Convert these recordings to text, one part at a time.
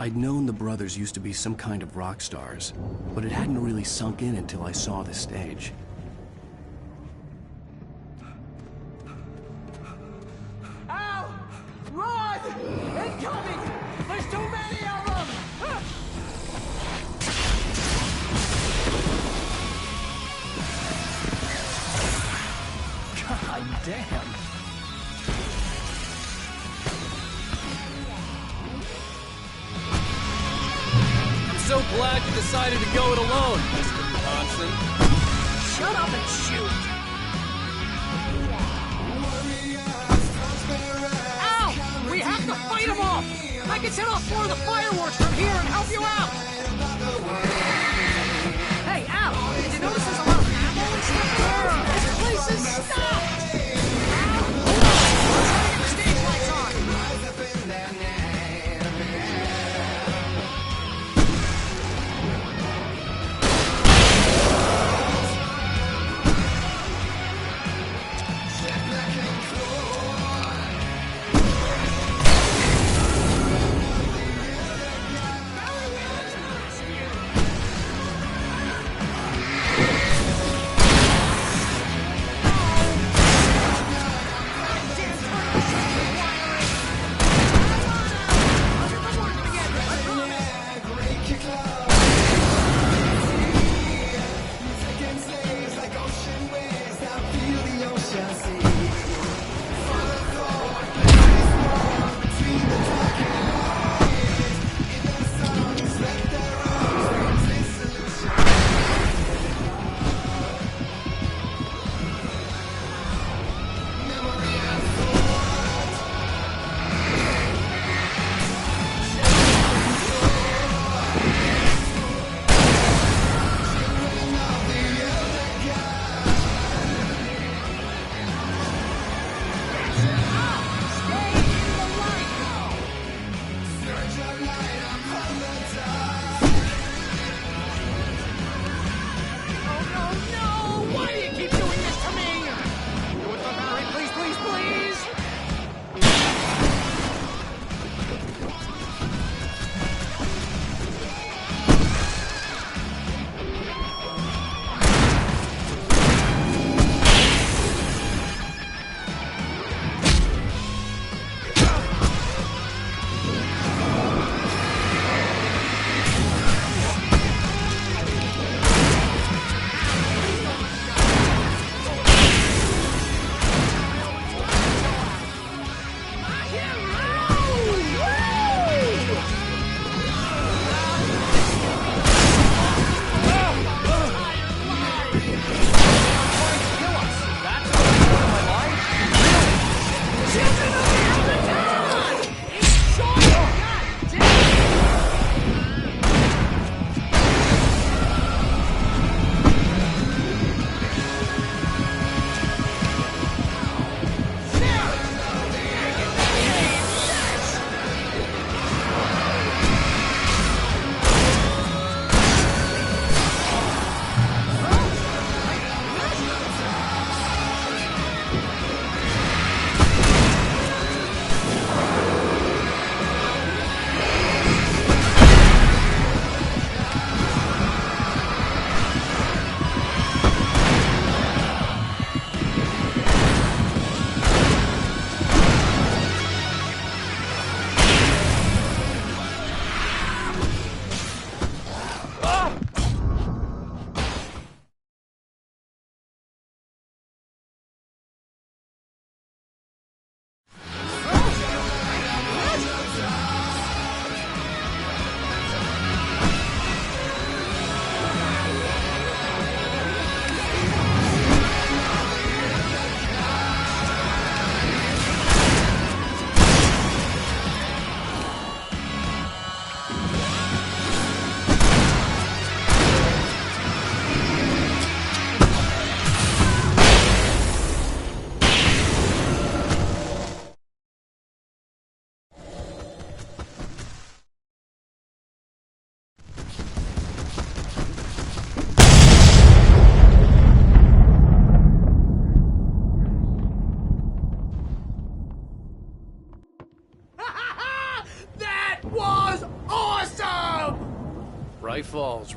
I'd known the brothers used to be some kind of rock stars, but it hadn't really sunk in until I saw the stage. Al! Run! Incoming! There's too many of them! God damn! So glad you decided to go it alone, Mr. Thompson. Shut up and shoot! Al! We have to fight them off! I can set off more of the fireworks from here and help you out! Hey, Al! Did you notice there's a lot of ammo and stuff there? This place is stopped! Al! Hold on! Let's get the stage lights on!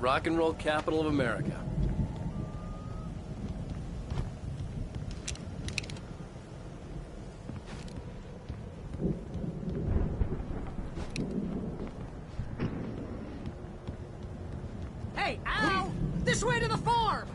rock and roll capital of America. Hey, Al! This way to the farm!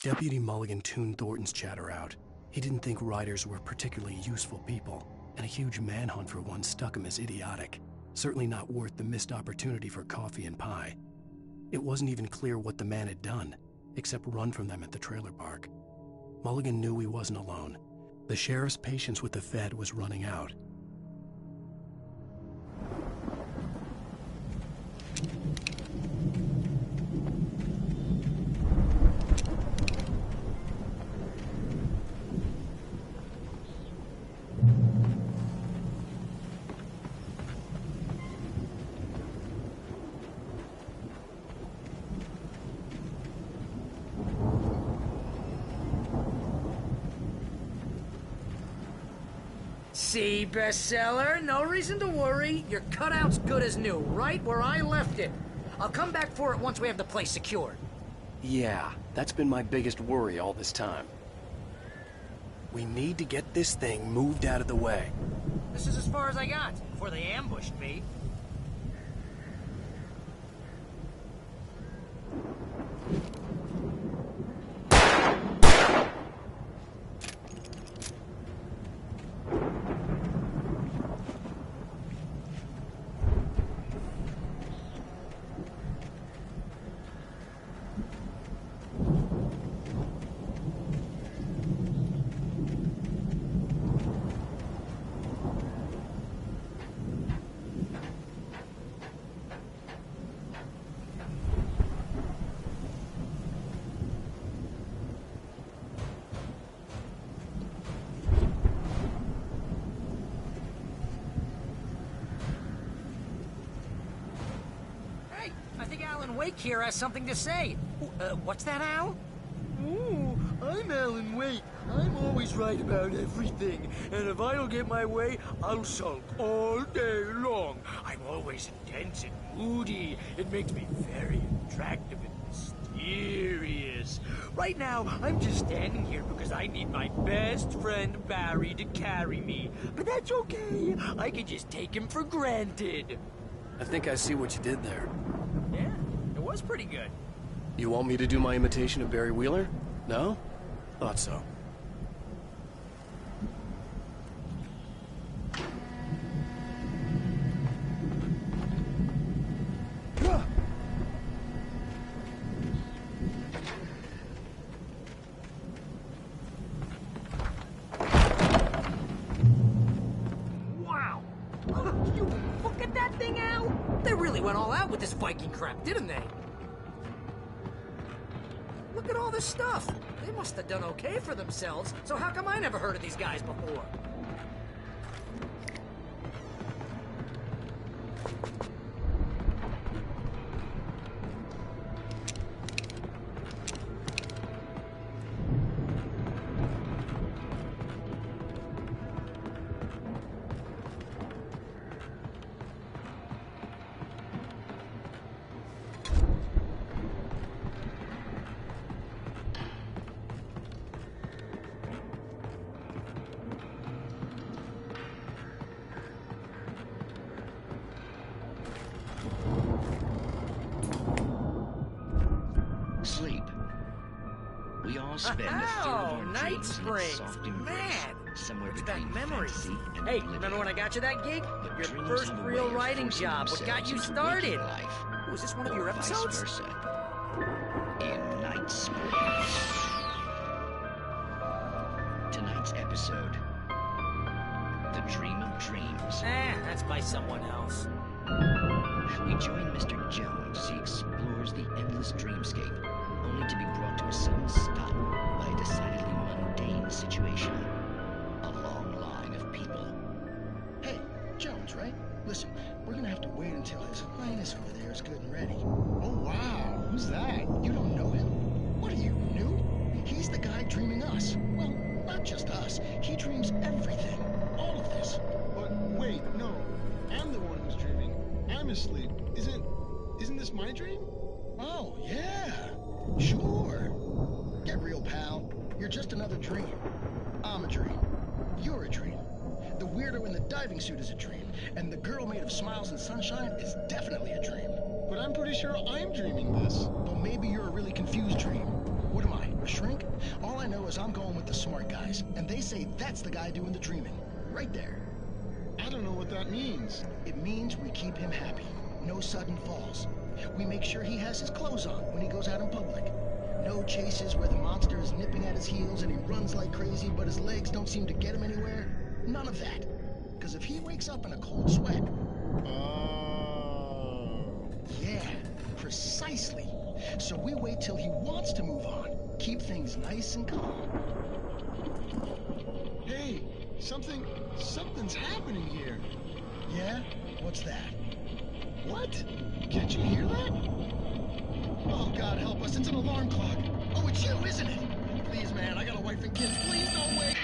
Deputy Mulligan tuned Thornton's chatter out. He didn't think riders were particularly useful people, and a huge manhunt for one struck him as idiotic. Certainly not worth the missed opportunity for coffee and pie. It wasn't even clear what the man had done, except run from them at the trailer park. Mulligan knew he wasn't alone. The sheriff's patience with the Fed was running out. See, bestseller? No reason to worry. Your cutout's good as new, right where I left it. I'll come back for it once we have the place secured. Yeah, that's been my biggest worry all this time. We need to get this thing moved out of the way. This is as far as I got before they ambushed me. Wake here has something to say. What's that, Al? Ooh, I'm Alan Wake. I'm always right about everything. And if I don't get my way, I'll sulk all day long. I'm always intense and moody. It makes me very attractive and mysterious. Right now, I'm just standing here because I need my best friend Barry to carry me. But that's okay. I can just take him for granted. I think I see what you did there. Yeah, it was pretty good. You want me to do my imitation of Barry Wheeler? No? Thought so. Wow! You look at that thing, Al! They really went all out with this Viking crap, didn't they? Look at all this stuff. They must have done okay for themselves, so how come I never heard of these guys before? Sleep. We all spend a third of our Night dreams in Springs. its soft embrace, Man, somewhere brings between back memories. fantasy and Hey, oblivion. remember when I got you that gig? But Your dreams first have a real way of writing forcing job. What got you themselves into started? waking life, Was this one of or your vice episodes? versa. In Night Springs. Tonight's episode: The Dream of Dreams. That's by someone else. We join Mr. Jones as he explores the endless dreamscape, only to be brought to a sudden stop by a decidedly mundane situation. A long line of people. Hey, Jones, right? Listen, we're gonna have to wait until his highness over there is good and ready. Oh, wow. Who's that? You don't know him? What are you, new? He's the guy dreaming us. Well, not just us. He dreams everything. All of this. But I'm asleep. Isn't this my dream? Oh, yeah. Sure. Get real, pal. You're just another dream. I'm a dream. You're a dream. The weirdo in the diving suit is a dream, and the girl made of smiles and sunshine is definitely a dream. But I'm pretty sure I'm dreaming this. Well, maybe you're a really confused dream. What am I, a shrink? All I know is I'm going with the smart guys, and they say that's the guy doing the dreaming. Right there. I don't know what that means. It means we keep him happy. No sudden falls. We make sure he has his clothes on when he goes out in public. No chases where the monster is nipping at his heels and he runs like crazy, but his legs don't seem to get him anywhere. None of that. Because if he wakes up in a cold sweat... Oh. Yeah, precisely. So we wait till he wants to move on. Keep things nice and calm. Hey, something's happening here. Yeah? What's that? What? Can't you hear that? Oh, God help us, it's an alarm clock. Oh, it's you, isn't it? Please, man, I got a wife and kids. Please don't wait.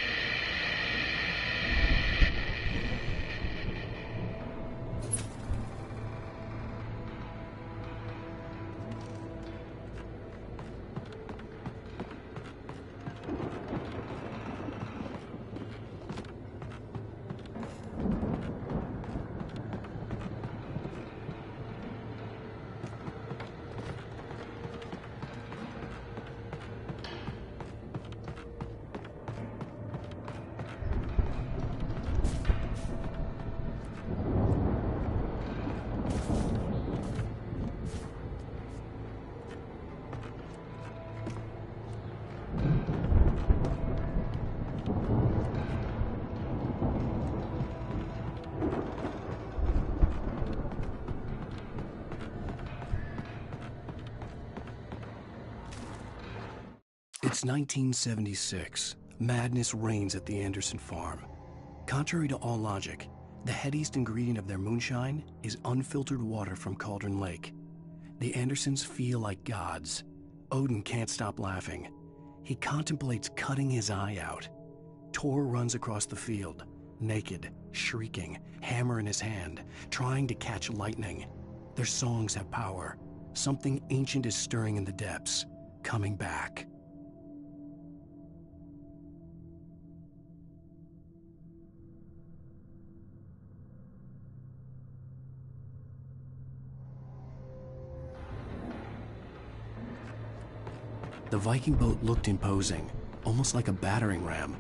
It's 1976. Madness reigns at the Anderson farm. Contrary to all logic, the headiest ingredient of their moonshine is unfiltered water from Cauldron Lake. The Andersons feel like gods. Odin can't stop laughing. He contemplates cutting his eye out. Tor runs across the field, naked, shrieking, hammer in his hand, trying to catch lightning. Their songs have power. Something ancient is stirring in the depths, coming back. The Viking boat looked imposing, almost like a battering ram.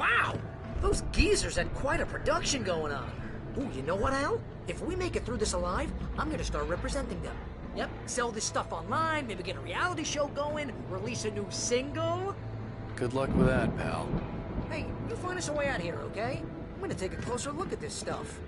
Wow! Those geezers had quite a production going on. Ooh, you know what, Al? If we make it through this alive, I'm gonna start representing them. Yep, sell this stuff online, maybe get a reality show going, release a new single. Good luck with that, pal. Hey, you find us a way out here, okay? I'm gonna take a closer look at this stuff.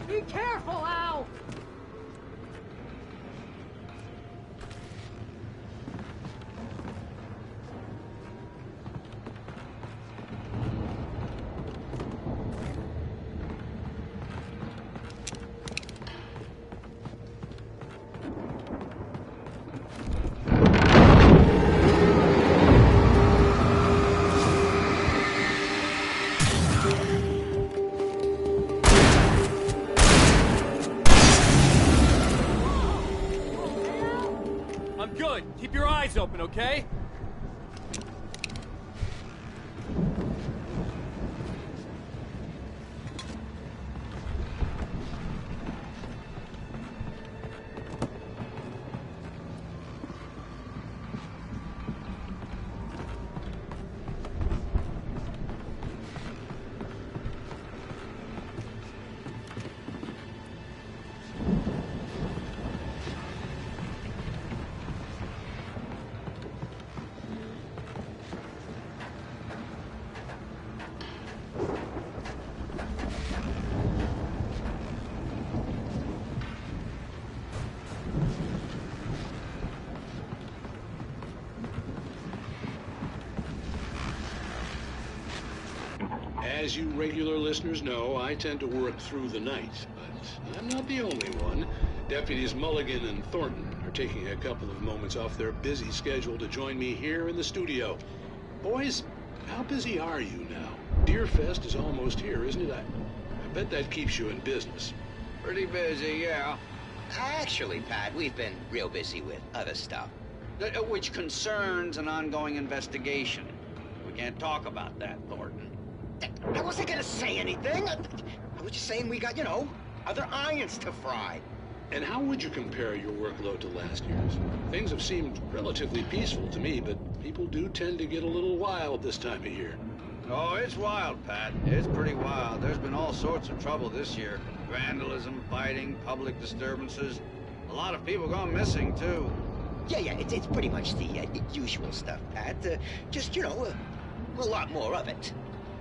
Be careful, Al! I'm good. Keep your eyes open, okay? As you regular listeners know, I tend to work through the night, but I'm not the only one. Deputies Mulligan and Thornton are taking a couple of moments off their busy schedule to join me here in the studio. Boys, how busy are you now? Deerfest is almost here, isn't it? I bet that keeps you in business. Pretty busy, yeah. Actually, Pat, we've been real busy with other stuff, which concerns an ongoing investigation. We can't talk about that, Thornton. I wasn't gonna say anything. I was just saying we got, you know, other irons to fry. And how would you compare your workload to last year's? Things have seemed relatively peaceful to me, but people do tend to get a little wild this time of year. Oh, it's wild, Pat. It's pretty wild. There's been all sorts of trouble this year. Vandalism, fighting, public disturbances. A lot of people gone missing, too. Yeah, it's pretty much the usual stuff, Pat. Just, you know, a lot more of it.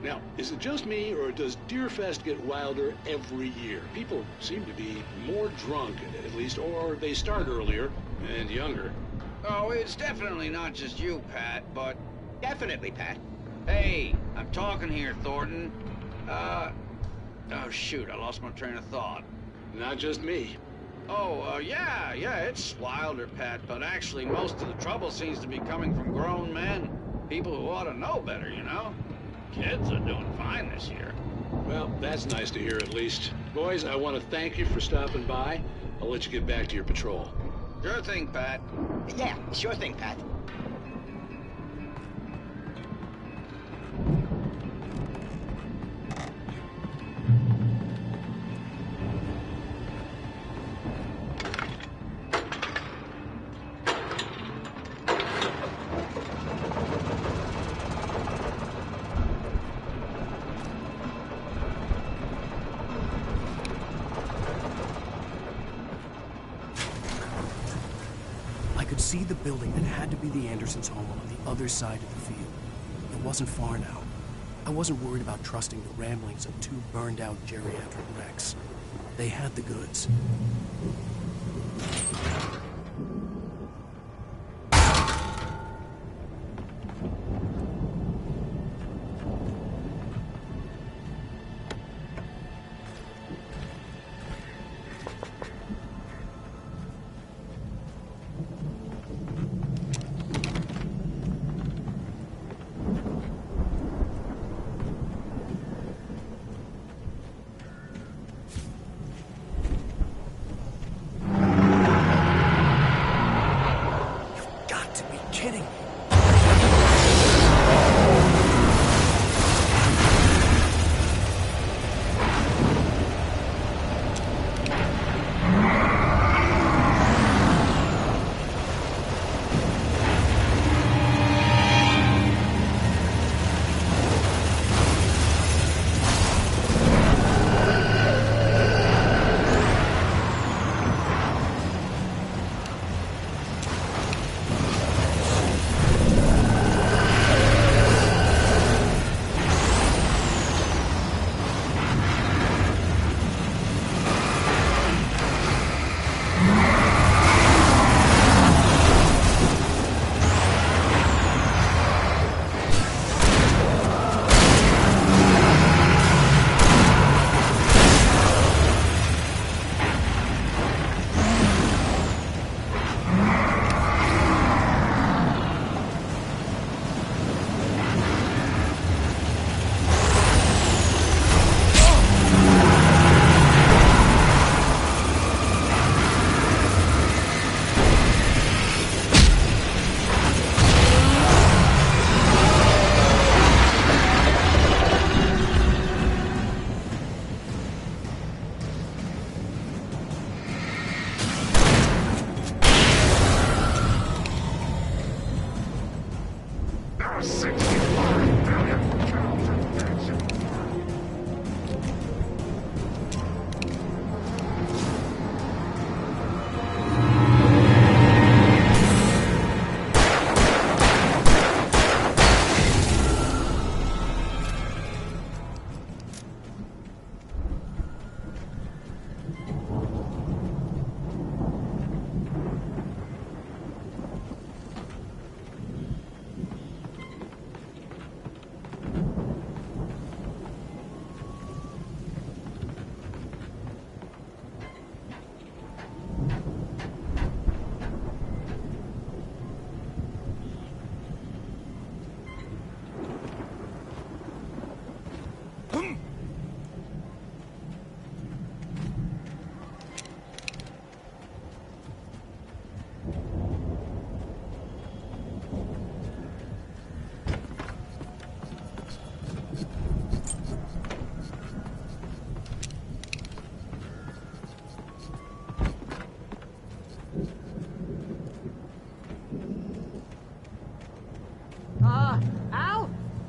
Now, is it just me, or does Deerfest get wilder every year? People seem to be more drunk, at least, or they start earlier and younger. Oh, it's definitely not just you, Pat, but... Definitely, Pat. Hey, I'm talking here, Thornton. Oh, shoot, I lost my train of thought. Not just me. Oh, yeah, it's wilder, Pat, but actually most of the trouble seems to be coming from grown men. People who ought to know better, you know? Kids are doing fine this year. Well, that's nice to hear at least. Boys, I want to thank you for stopping by. I'll let you get back to your patrol. Sure thing, Pat. Yeah, sure thing, Pat. See the building that had to be the Andersons' home on the other side of the field. It wasn't far now. I wasn't worried about trusting the ramblings of two burned-out geriatric wrecks. They had the goods.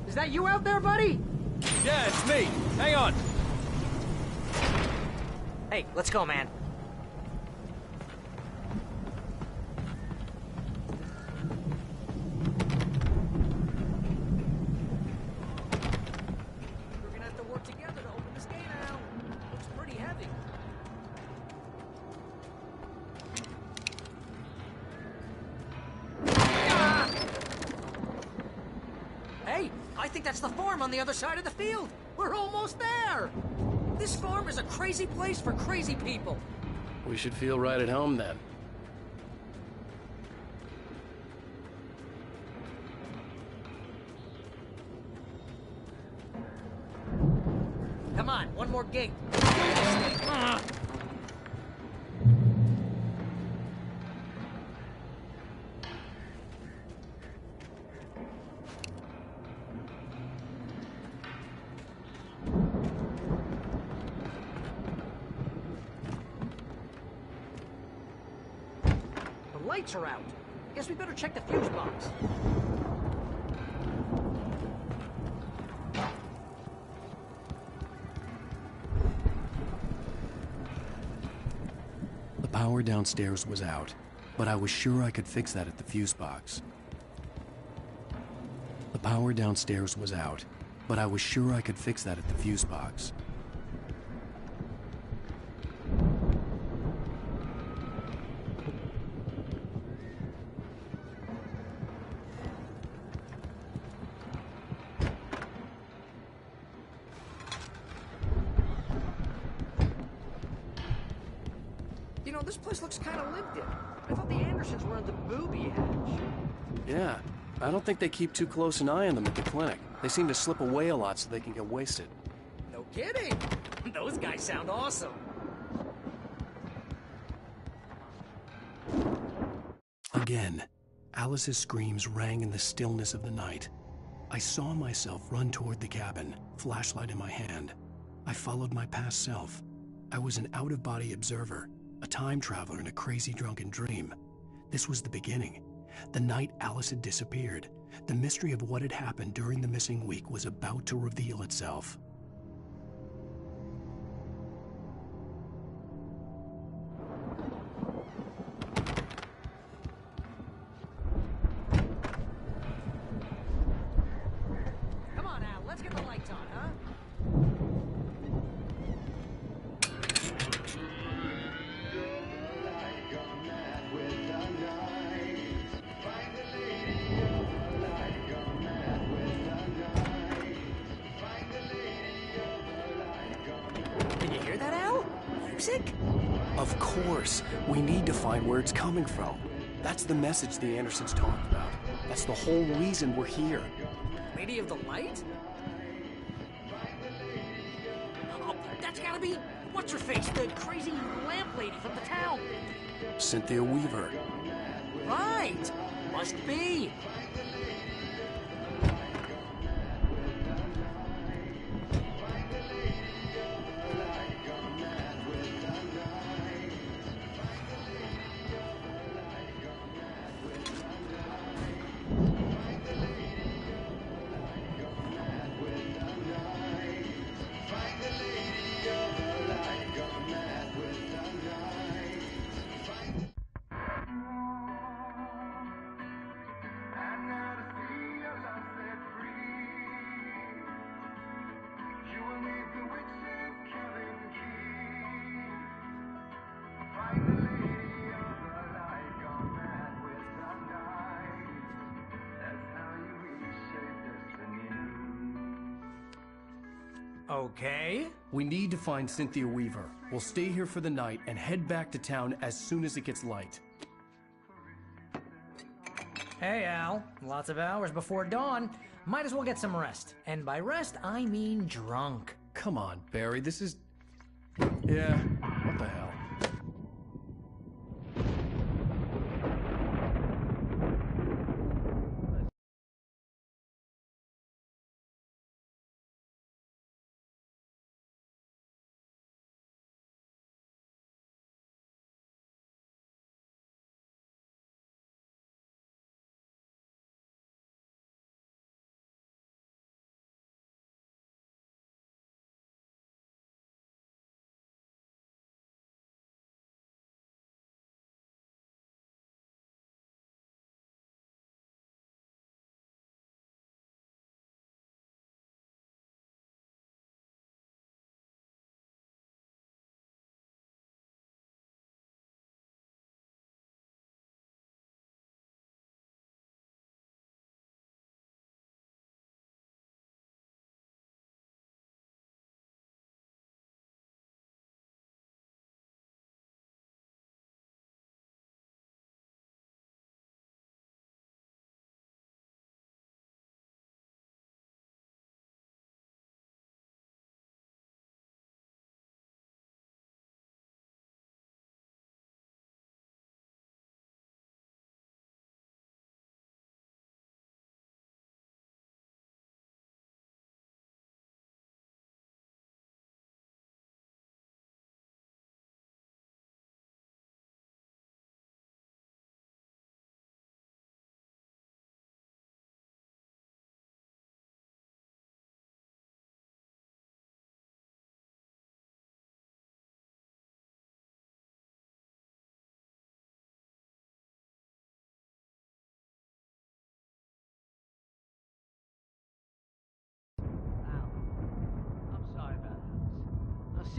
Is that you out there, buddy? Yeah, it's me. Hang on. Hey, let's go, man. We're gonna have to work together to open this gate, Al. Looks pretty heavy. Ah! Hey, I think that's the farm on the other side of the field. We're almost there. This farm is a crazy place for crazy people. We should feel right at home then. Come on, one more gate. The lights are out. Guess we better check the fuse box. The power downstairs was out, but I was sure I could fix that at the fuse box. The power downstairs was out, but I was sure I could fix that at the fuse box. You know, this place looks kind of lived in. I thought the Andersons were on the booby edge. Yeah, I don't think they keep too close an eye on them at the clinic. They seem to slip away a lot so they can get wasted. No kidding. Those guys sound awesome. Again, Alice's screams rang in the stillness of the night. I saw myself run toward the cabin, flashlight in my hand. I followed my past self. I was an out-of-body observer, a time traveler in a crazy drunken dream. This was the beginning. The night Alice had disappeared. The mystery of what had happened during the missing week was about to reveal itself. Come on, Al, let's get the lights on, huh? Can you hear that, Al? Music? Of course, we need to find where it's coming from. That's the message the Andersons talked about. That's the whole reason we're here. Lady of the Light? Oh, that's gotta be... What's-her-face? The crazy lamp lady from the town. Cynthia Weaver. Right! Must be. Okay. We need to find Cynthia Weaver. We'll stay here for the night and head back to town as soon as it gets light. Hey, Al. Lots of hours before dawn. Might as well get some rest. And by rest, I mean drunk. Come on, Barry, this is... Yeah, what the hell?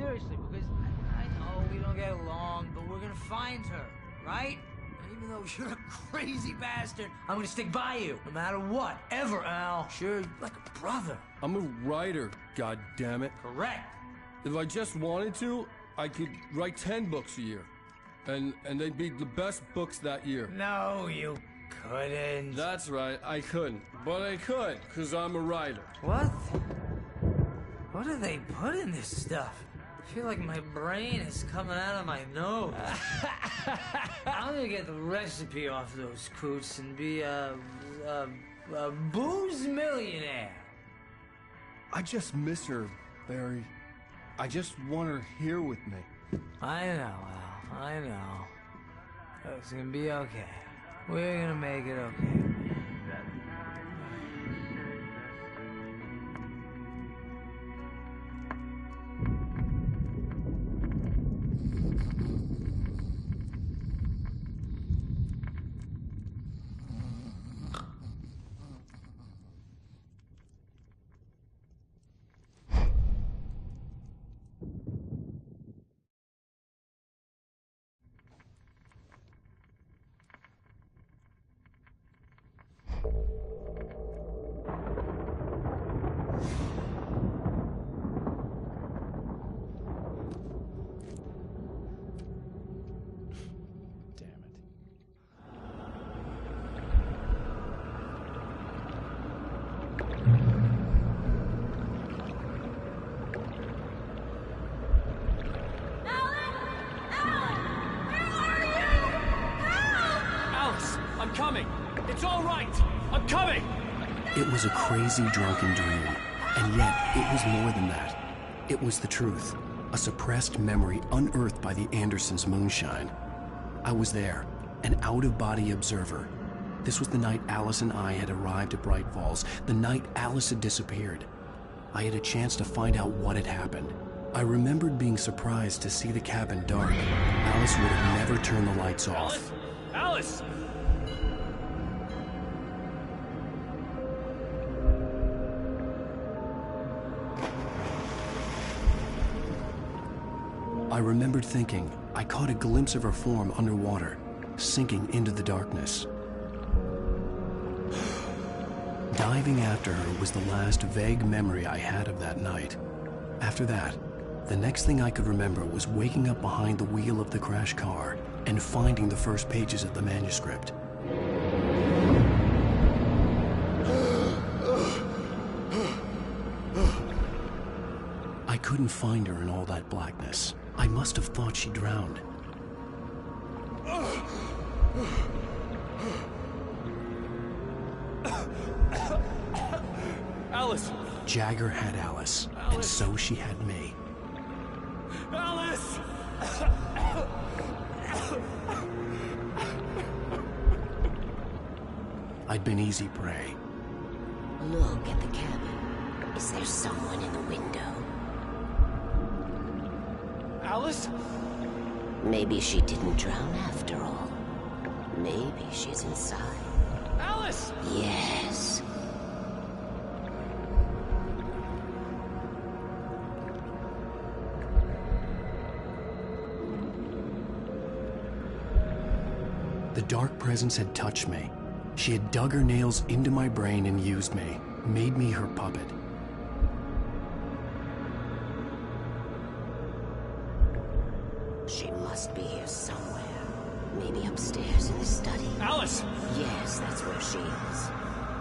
seriously, because I know we don't get along, but we're gonna find her, right? And even though you're a crazy bastard, I'm gonna stick by you, no matter what, ever, Al. Sure, like a brother. I'm a writer, goddammit. Correct. If I just wanted to, I could write 10 books a year. And they'd be the best books that year. No, you couldn't. That's right, I couldn't. But I could, because I'm a writer. What? What do they put in this stuff? I feel like my brain is coming out of my nose. I'm gonna get the recipe off those coots and be a booze millionaire. I just miss her, Barry. I just want her here with me. I know, Al. I know. It's gonna be okay. We're gonna make it okay. I'm coming! It's all right! I'm coming! It was a crazy, drunken dream, and yet it was more than that. It was the truth, a suppressed memory unearthed by the Andersons' moonshine. I was there, an out-of-body observer. This was the night Alice and I had arrived at Bright Falls, the night Alice had disappeared. I had a chance to find out what had happened. I remembered being surprised to see the cabin dark. Alice would have never turned the lights off. Alice! I remembered thinking I caught a glimpse of her form underwater, sinking into the darkness. Diving after her was the last vague memory I had of that night. After that, the next thing I could remember was waking up behind the wheel of the crash car and finding the first pages of the manuscript. I couldn't find her in all that blackness. I must have thought she drowned. Alice! Jagger had Alice, and so she had me. Alice! I'd been easy prey. Look at the cabin. Is there someone in the window? Alice? Maybe she didn't drown after all. Maybe she's inside. Alice! Yes. The dark presence had touched me. She had dug her nails into my brain and used me, made me her puppet. She must be here somewhere. Maybe upstairs in the study. Alice! Yes, that's where she is.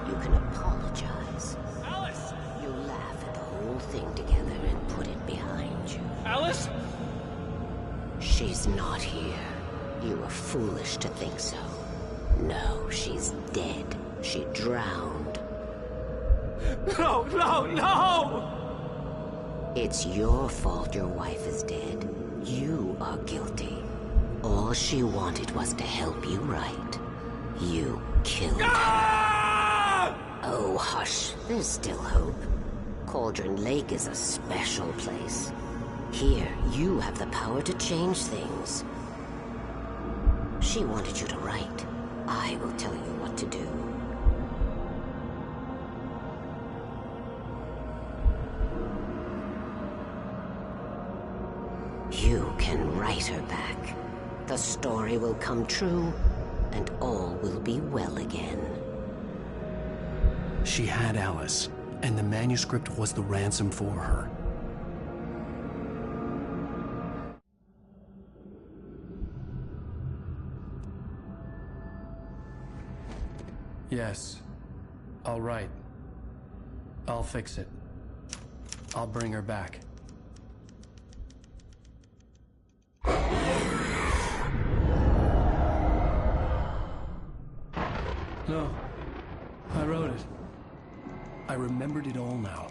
You can apologize. Alice! You laugh at the whole thing together and put it behind you. Alice? She's not here. You were foolish to think so. No, she's dead. She drowned. No, no, no! It's your fault your wife is dead. You are guilty. All she wanted was to help you right. You killed her. Oh, hush. There's still hope. Cauldron Lake is a special place. Here, you have the power to change things. She wanted you to write. I will tell you what to do. fight her back. The story will come true, and all will be well again. She had Alice, and the manuscript was the ransom for her. Yes. All right. I'll fix it. I'll bring her back. No. I wrote it. I remembered it all now.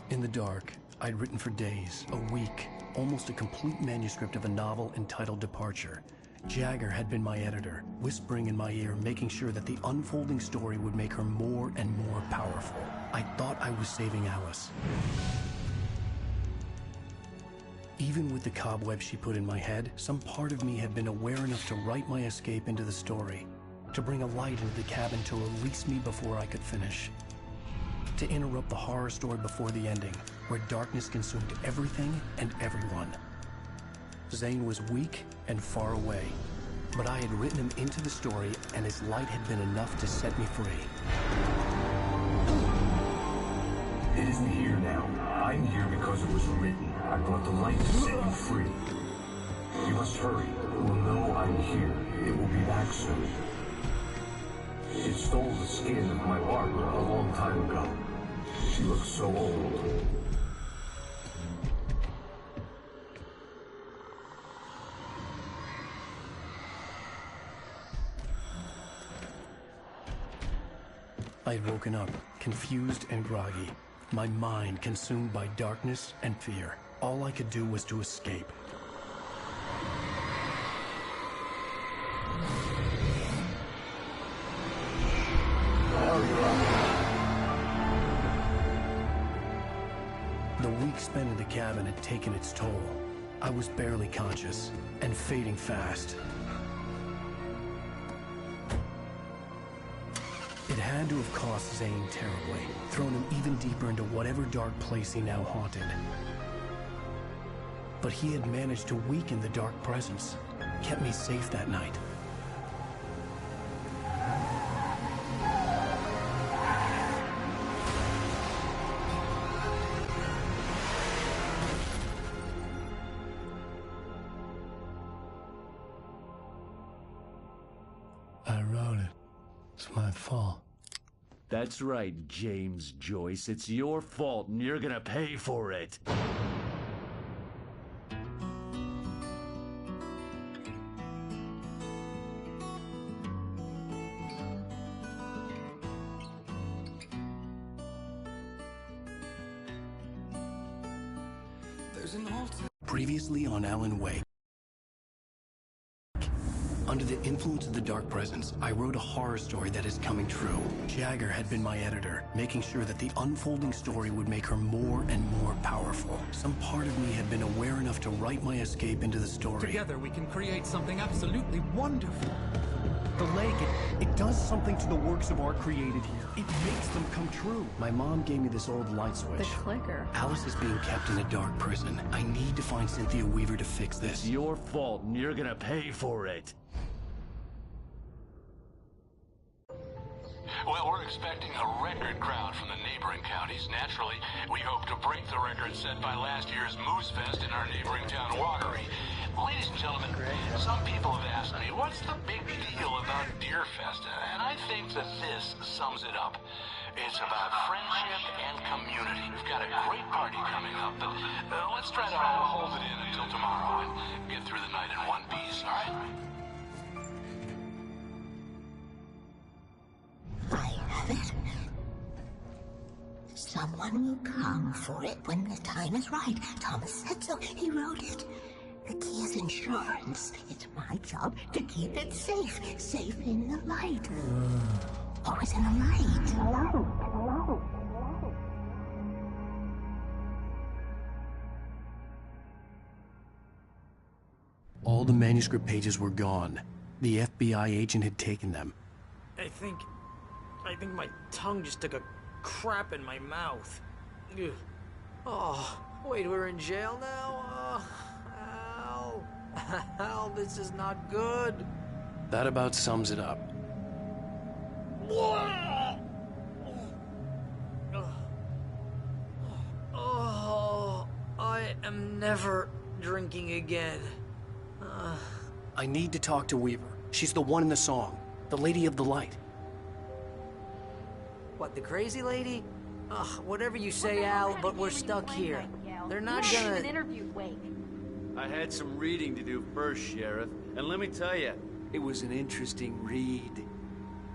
In the dark, I'd written for days, a week, almost a complete manuscript of a novel entitled Departure. Jagger had been my editor, whispering in my ear, making sure that the unfolding story would make her more and more powerful. I thought I was saving Alice. Even with the cobwebs she put in my head, some part of me had been aware enough to write my escape into the story, to bring a light into the cabin to release me before I could finish, to interrupt the horror story before the ending, where darkness consumed everything and everyone. Zane was weak and far away, but I had written him into the story, and his light had been enough to set me free. It isn't here now. I'm here because it was written. I brought the light to set you free. You must hurry. It will know I'm here. It will be back soon. It stole the skin of my Barbara a long time ago. She looks so old. I had woken up, confused and groggy, my mind consumed by darkness and fear. All I could do was to escape. The week spent in the cabin had taken its toll. I was barely conscious, and fading fast. It had to have cost Zane terribly, thrown him even deeper into whatever dark place he now haunted. But he had managed to weaken the dark presence, kept me safe that night. I wrote it. It's my fault. That's right, James Joyce. It's your fault, and you're gonna pay for it. Previously on Alan Wake. Under the influence of the dark presence, I wrote a horror story that is coming true. Jagger had been my editor, making sure that the unfolding story would make her more and more powerful. Some part of me had been aware enough to write my escape into the story. Together we can create something absolutely wonderful. The lake, it does something to the works of art created here. It makes them come true. My mom gave me this old light switch. The clicker. Alice is being kept in a dark prison. I need to find Cynthia Weaver to fix this. It's your fault, and you're gonna pay for it. Well, we're expecting a record crowd from the neighboring counties. Naturally, we hope to break the record set by last year's Moose Fest in our neighboring town, Watery. Ladies and gentlemen, some people have asked me, what's the big deal about Deer Fest? And I think that this sums it up. It's about friendship and community. We've got a great party coming up, but let's try to hold it in until tomorrow and get through the night in one piece, all right? I have it. Someone will come for it when the time is right. Thomas said so. He wrote it. The key is insurance. It's my job to keep it safe. Safe in the light. Always in the light. Hello. All the manuscript pages were gone. The FBI agent had taken them. I think my tongue just took a crap in my mouth. Ugh. Oh, wait, we're in jail now? Ow. Hell, this is not good. That about sums it up. Oh, I am never drinking again. I need to talk to Weaver. She's the one in the song. The Lady of the Light. What, the crazy lady? Ugh, whatever you say, Al, but we're stuck here. They're not gonna... interviewed Wake. I had some reading to do first, Sheriff, and let me tell you, it was an interesting read.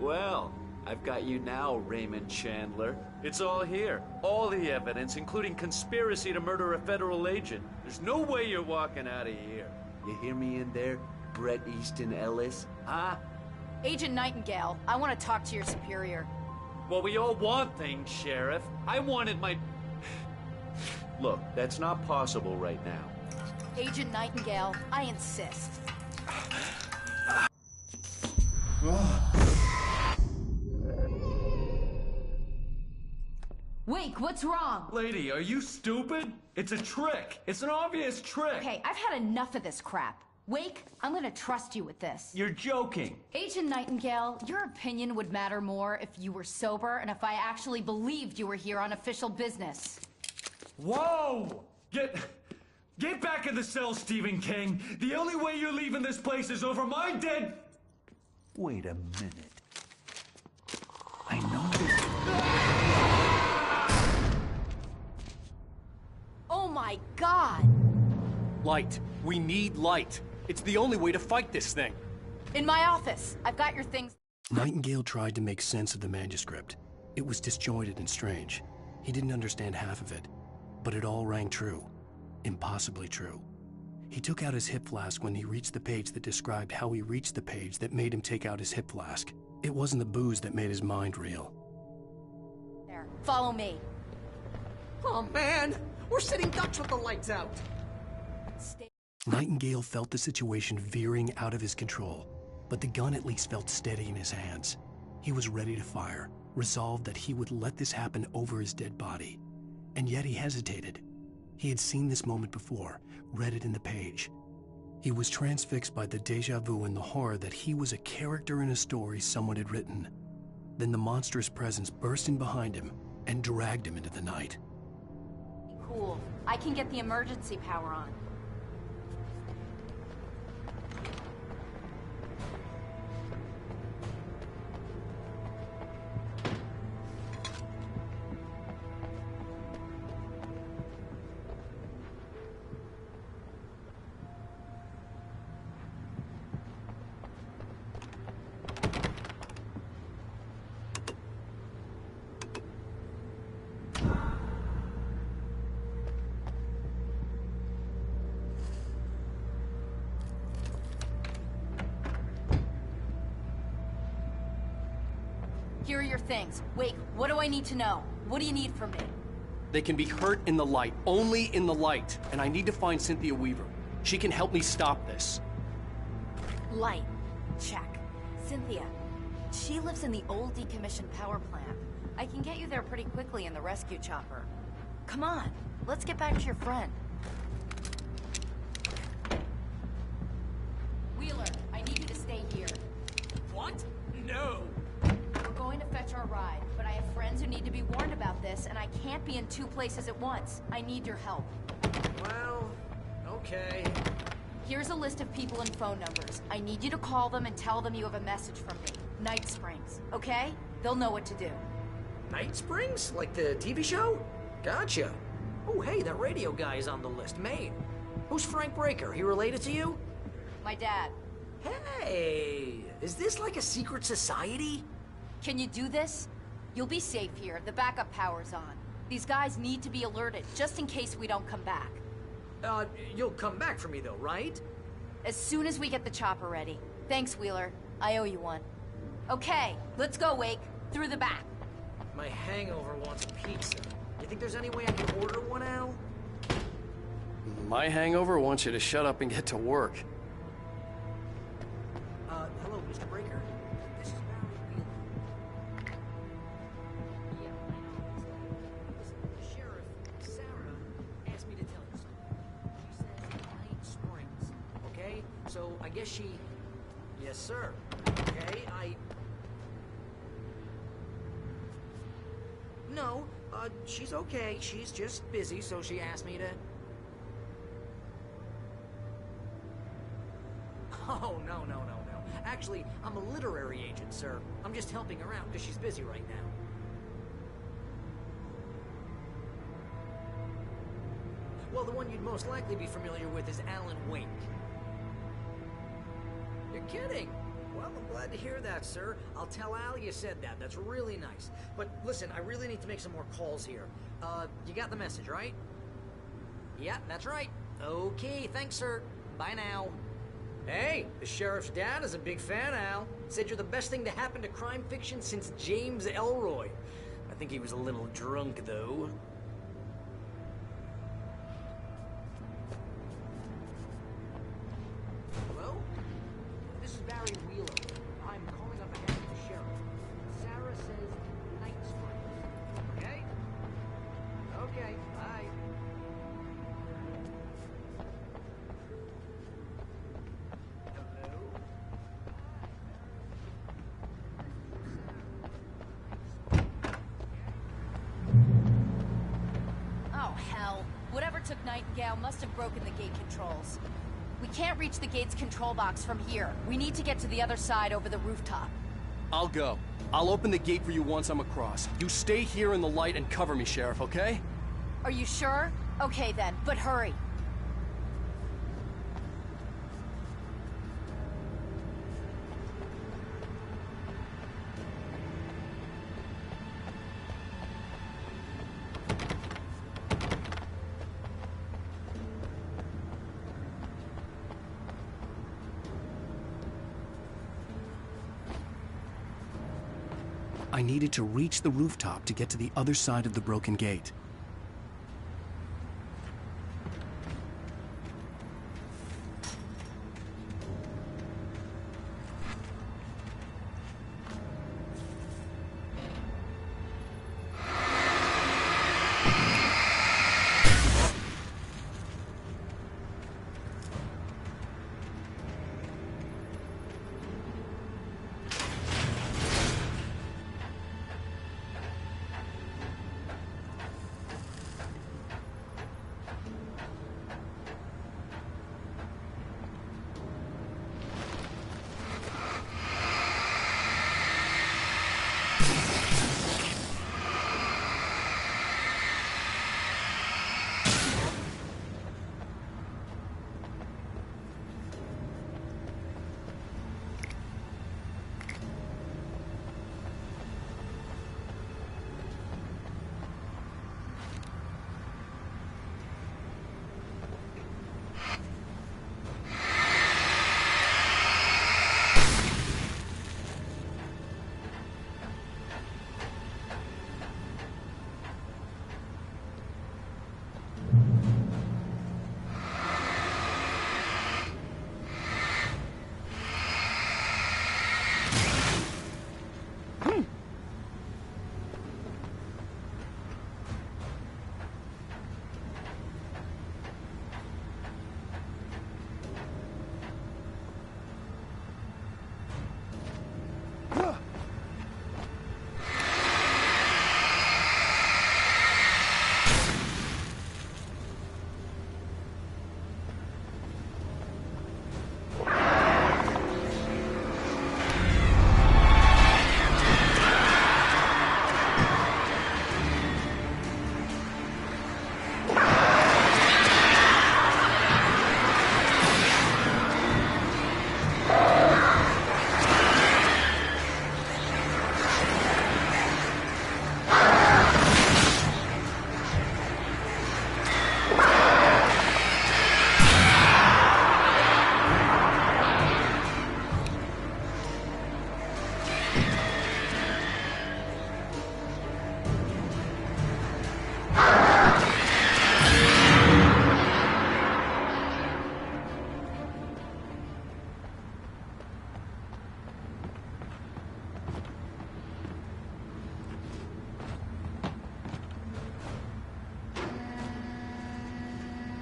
Well, I've got you now, Raymond Chandler. It's all here. All the evidence, including conspiracy to murder a federal agent. There's no way you're walking out of here. You hear me in there, Bret Easton Ellis? Huh? Agent Nightingale, I want to talk to your superior. Well, we all want things, Sheriff. I wanted my... Look, that's not possible right now. Agent Nightingale, I insist. Wake, what's wrong? Lady, are you stupid? It's a trick. It's an obvious trick. Okay, I've had enough of this crap. Wake, I'm gonna trust you with this. You're joking. Agent Nightingale, your opinion would matter more if you were sober and if I actually believed you were here on official business. Whoa! Get back in the cell, Stephen King. The only way you're leaving this place is over my dead... Wait a minute. I know this... Oh my God! Light. We need light. It's the only way to fight this thing. In my office. I've got your things. Nightingale tried to make sense of the manuscript. It was disjointed and strange. He didn't understand half of it, but it all rang true. Impossibly true. He took out his hip flask when he reached the page that described how he reached the page that made him take out his hip flask. It wasn't the booze that made his mind reel. There. Follow me. Oh man, we're sitting ducks with the lights out. Stay. Nightingale felt the situation veering out of his control, but the gun at least felt steady in his hands. He was ready to fire, resolved that he would let this happen over his dead body. And yet he hesitated. He had seen this moment before, read it in the page. He was transfixed by the déjà vu and the horror that he was a character in a story someone had written. Then the monstrous presence burst in behind him and dragged him into the night. Cool. I can get the emergency power on. Here are your things. Wait, what do I need to know? What do you need from me? They can be hurt in the light, only in the light, and I need to find Cynthia Weaver. She can help me stop this. Light. Check. Cynthia. She lives in the old decommissioned power plant. I can get you there pretty quickly in the rescue chopper. Come on, let's get back to your friend. Wheeler, I need you to stay here. What? No. We're going to fetch our ride, but I have friends who need to be warned about this, and I can't be in two places at once. I need your help. Well, okay. Here's a list of people and phone numbers. I need you to call them and tell them you have a message from me. Night Springs, okay? They'll know what to do. Night Springs? Like the TV show? Gotcha. Oh, hey, that radio guy is on the list, Maine. Who's Frank Breaker? He related to you? My dad. Hey, is this like a secret society? Can you do this? You'll be safe here. The backup power's on. These guys need to be alerted, just in case we don't come back. You'll come back for me though, right? As soon as we get the chopper ready. Thanks, Wheeler. I owe you one. Okay, let's go, Wake. Through the back. My hangover wants a pizza. You think there's any way I can order one, Al? My hangover wants you to shut up and get to work. Hello, Mr. Breaker. This is Barry Wheeler. Yeah, I know. Listen, Sheriff Sarah asked me to tell you something. She says Night Springs, okay? So I guess she... Yes, sir. Okay, No, she's okay. She's just busy, so she asked me to... Oh, no. Actually, I'm a literary agent, sir. I'm just helping her out because she's busy right now. Well, the one you'd most likely be familiar with is Alan Wake. You're kidding? Well, I'm glad to hear that, sir. I'll tell Al you said that. That's really nice. But listen, I really need to make some more calls here. You got the message, right? Yeah, that's right. Okay, thanks, sir. Bye now. Hey, the sheriff's dad is a big fan, Al. Said you're the best thing to happen to crime fiction since James Ellroy. I think he was a little drunk, though. Hello? This is Barry Wheeler. I'm calling on behalf of the sheriff. Sarah says Night Springs. Okay? Okay, bye. Oh, hell. Whatever took Nightingale must have broken the gate controls. We can't reach the gate's control box from here. We need to get to the other side over the rooftop. I'll go. I'll open the gate for you once I'm across. You stay here in the light and cover me, Sheriff, okay? Are you sure? Okay then, but hurry. I needed to reach the rooftop to get to the other side of the broken gate.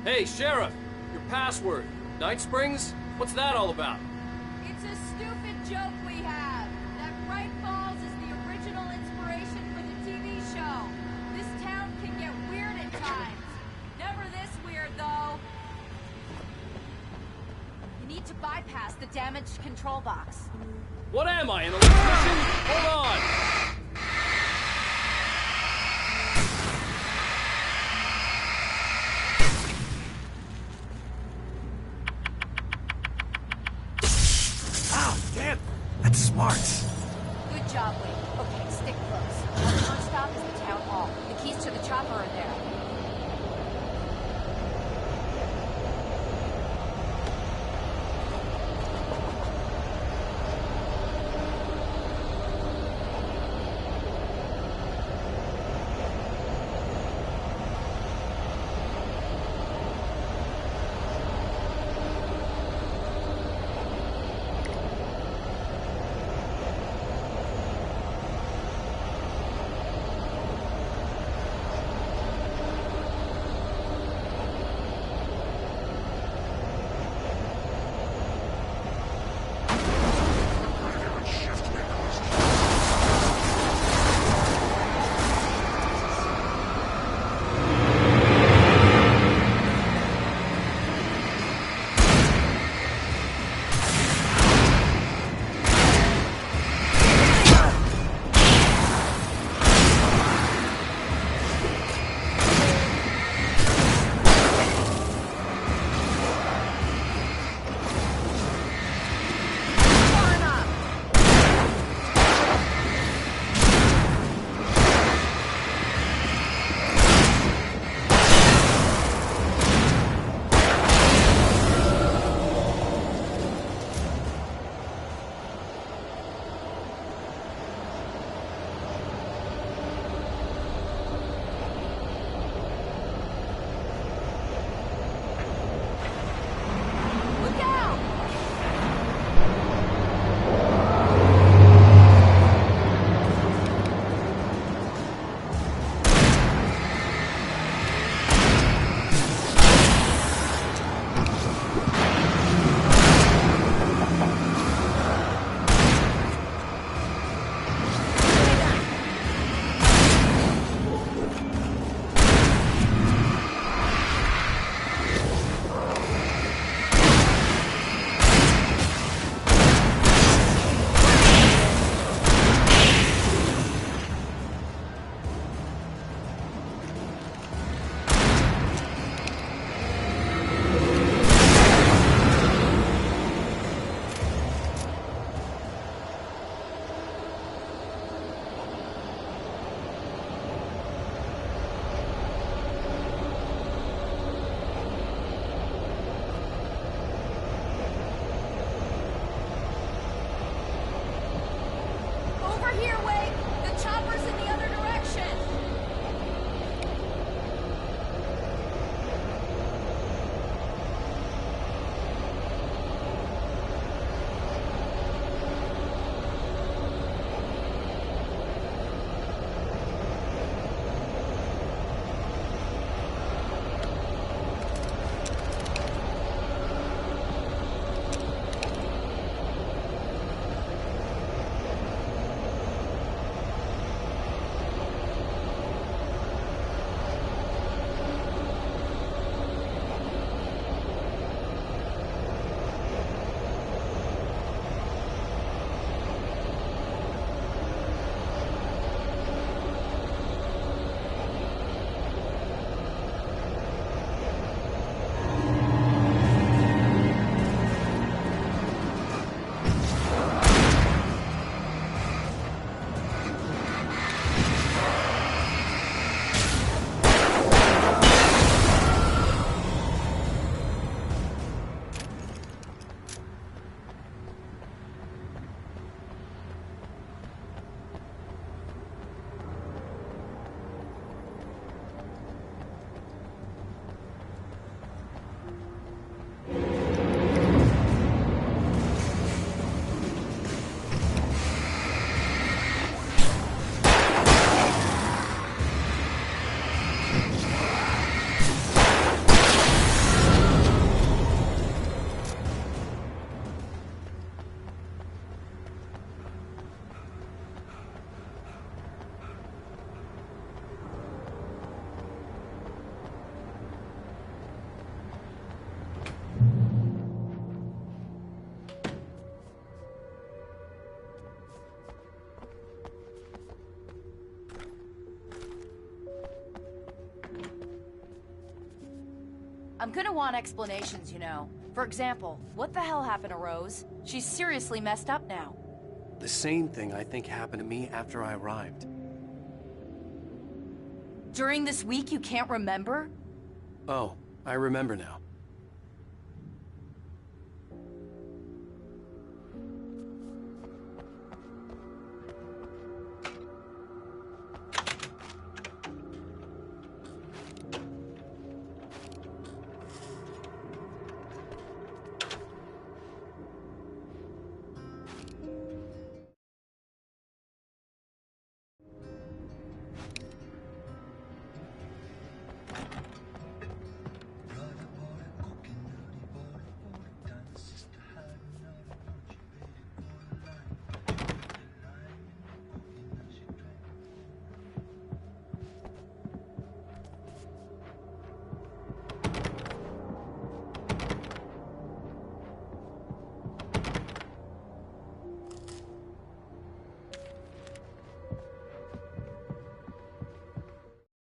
Hey, Sheriff! Your password. Night Springs? What's that all about? It's a stupid joke we have. That Bright Falls is the original inspiration for the TV show. This town can get weird at times. Never this weird, though. You need to bypass the damaged control box. What am I, an electrician? Hold on! Ow, damn! That's smart. Good job, Wade. Okay, stick close. Our first stop is the town hall. The keys to the chopper are there. I'm gonna want explanations, you know. For example, what the hell happened to Rose? She's seriously messed up now. The same thing I think happened to me after I arrived. During this week you can't remember? Oh, I remember now.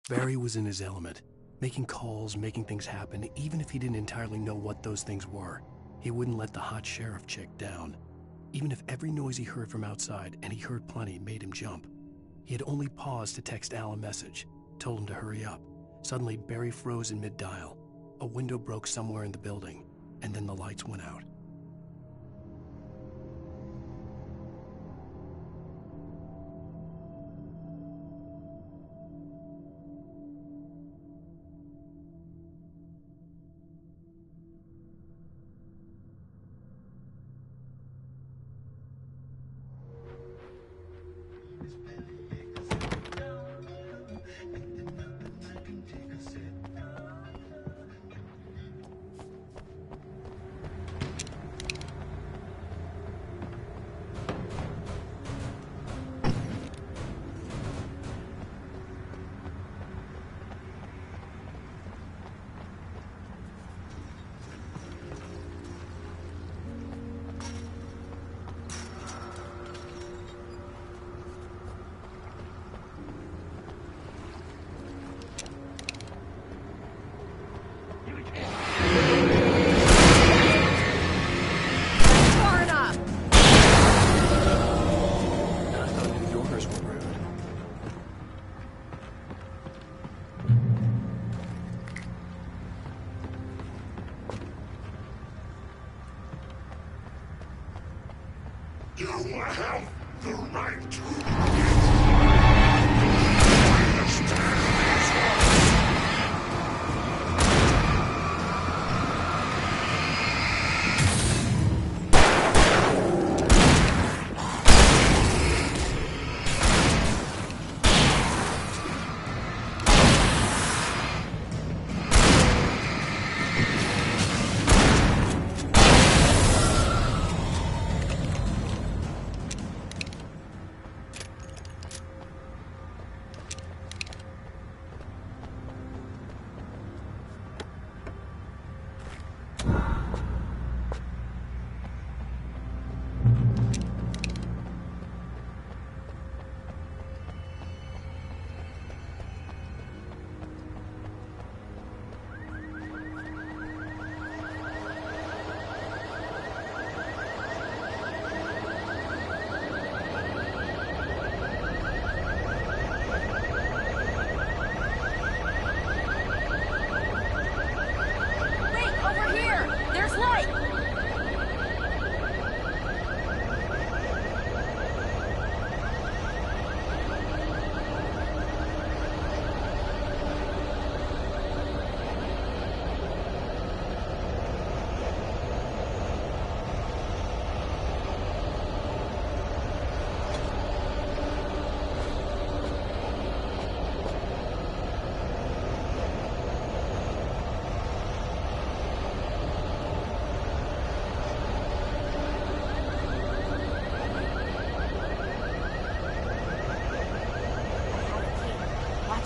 Barry was in his element, making calls, making things happen, even if he didn't entirely know what those things were. He wouldn't let the hot sheriff chick down. Even if every noise he heard from outside, and he heard plenty, made him jump. He had only paused to text Al a message, told him to hurry up. Suddenly, Barry froze in mid-dial. A window broke somewhere in the building, and then the lights went out. You have the right to understand these words.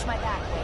My back, Wade.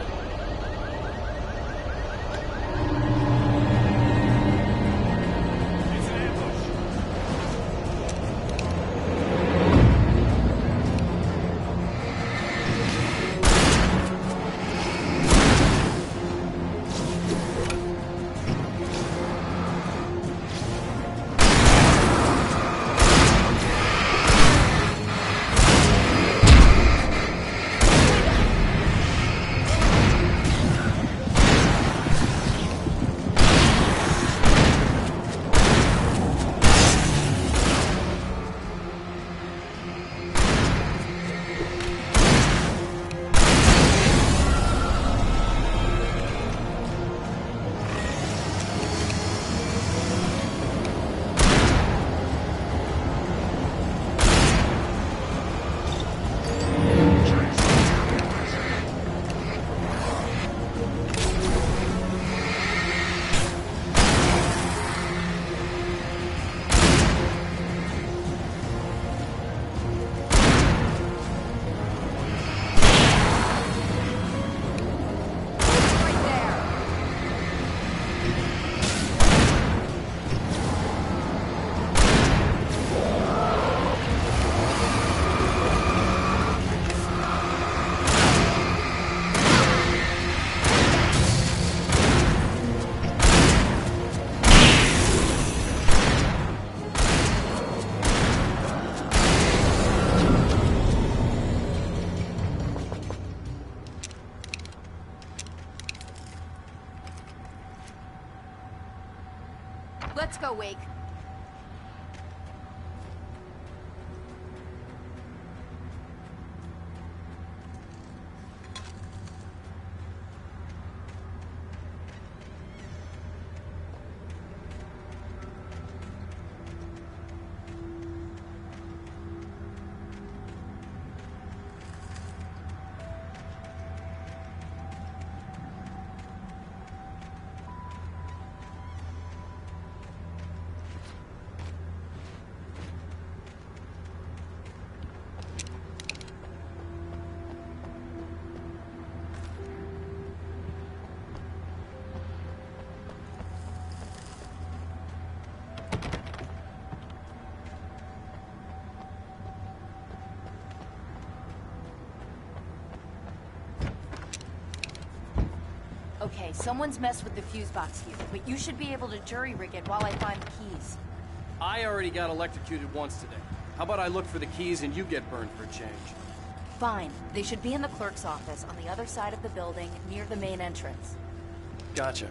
go, Wake. Okay, someone's messed with the fuse box here, but you should be able to jury-rig it while I find the keys. I already got electrocuted once today. How about I look for the keys and you get burned for a change? Fine. They should be in the clerk's office on the other side of the building, near the main entrance. Gotcha.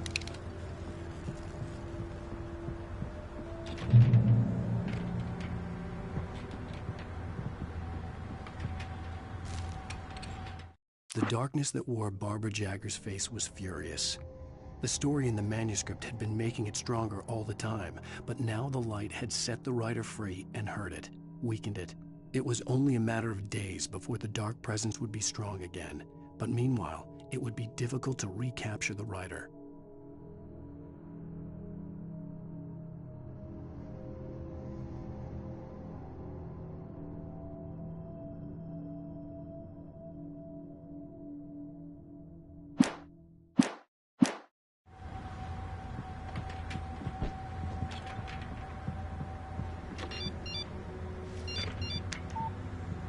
The darkness that wore Barbara Jagger's face was furious. The story in the manuscript had been making it stronger all the time, but now the light had set the writer free and hurt it, weakened it. It was only a matter of days before the dark presence would be strong again, but meanwhile, it would be difficult to recapture the writer.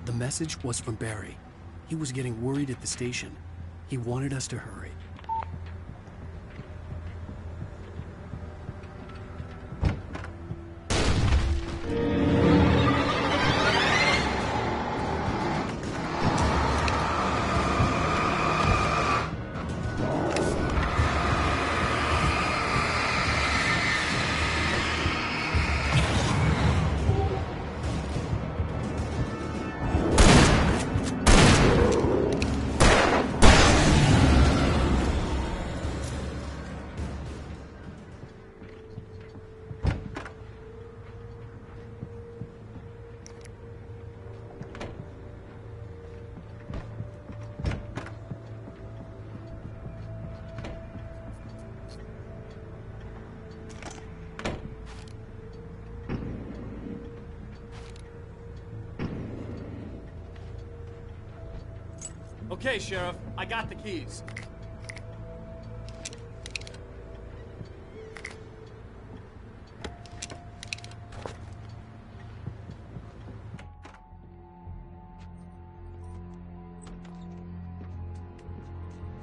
The message was from Barry. He was getting worried at the station. He wanted us to hurry. Okay, Sheriff, I got the keys.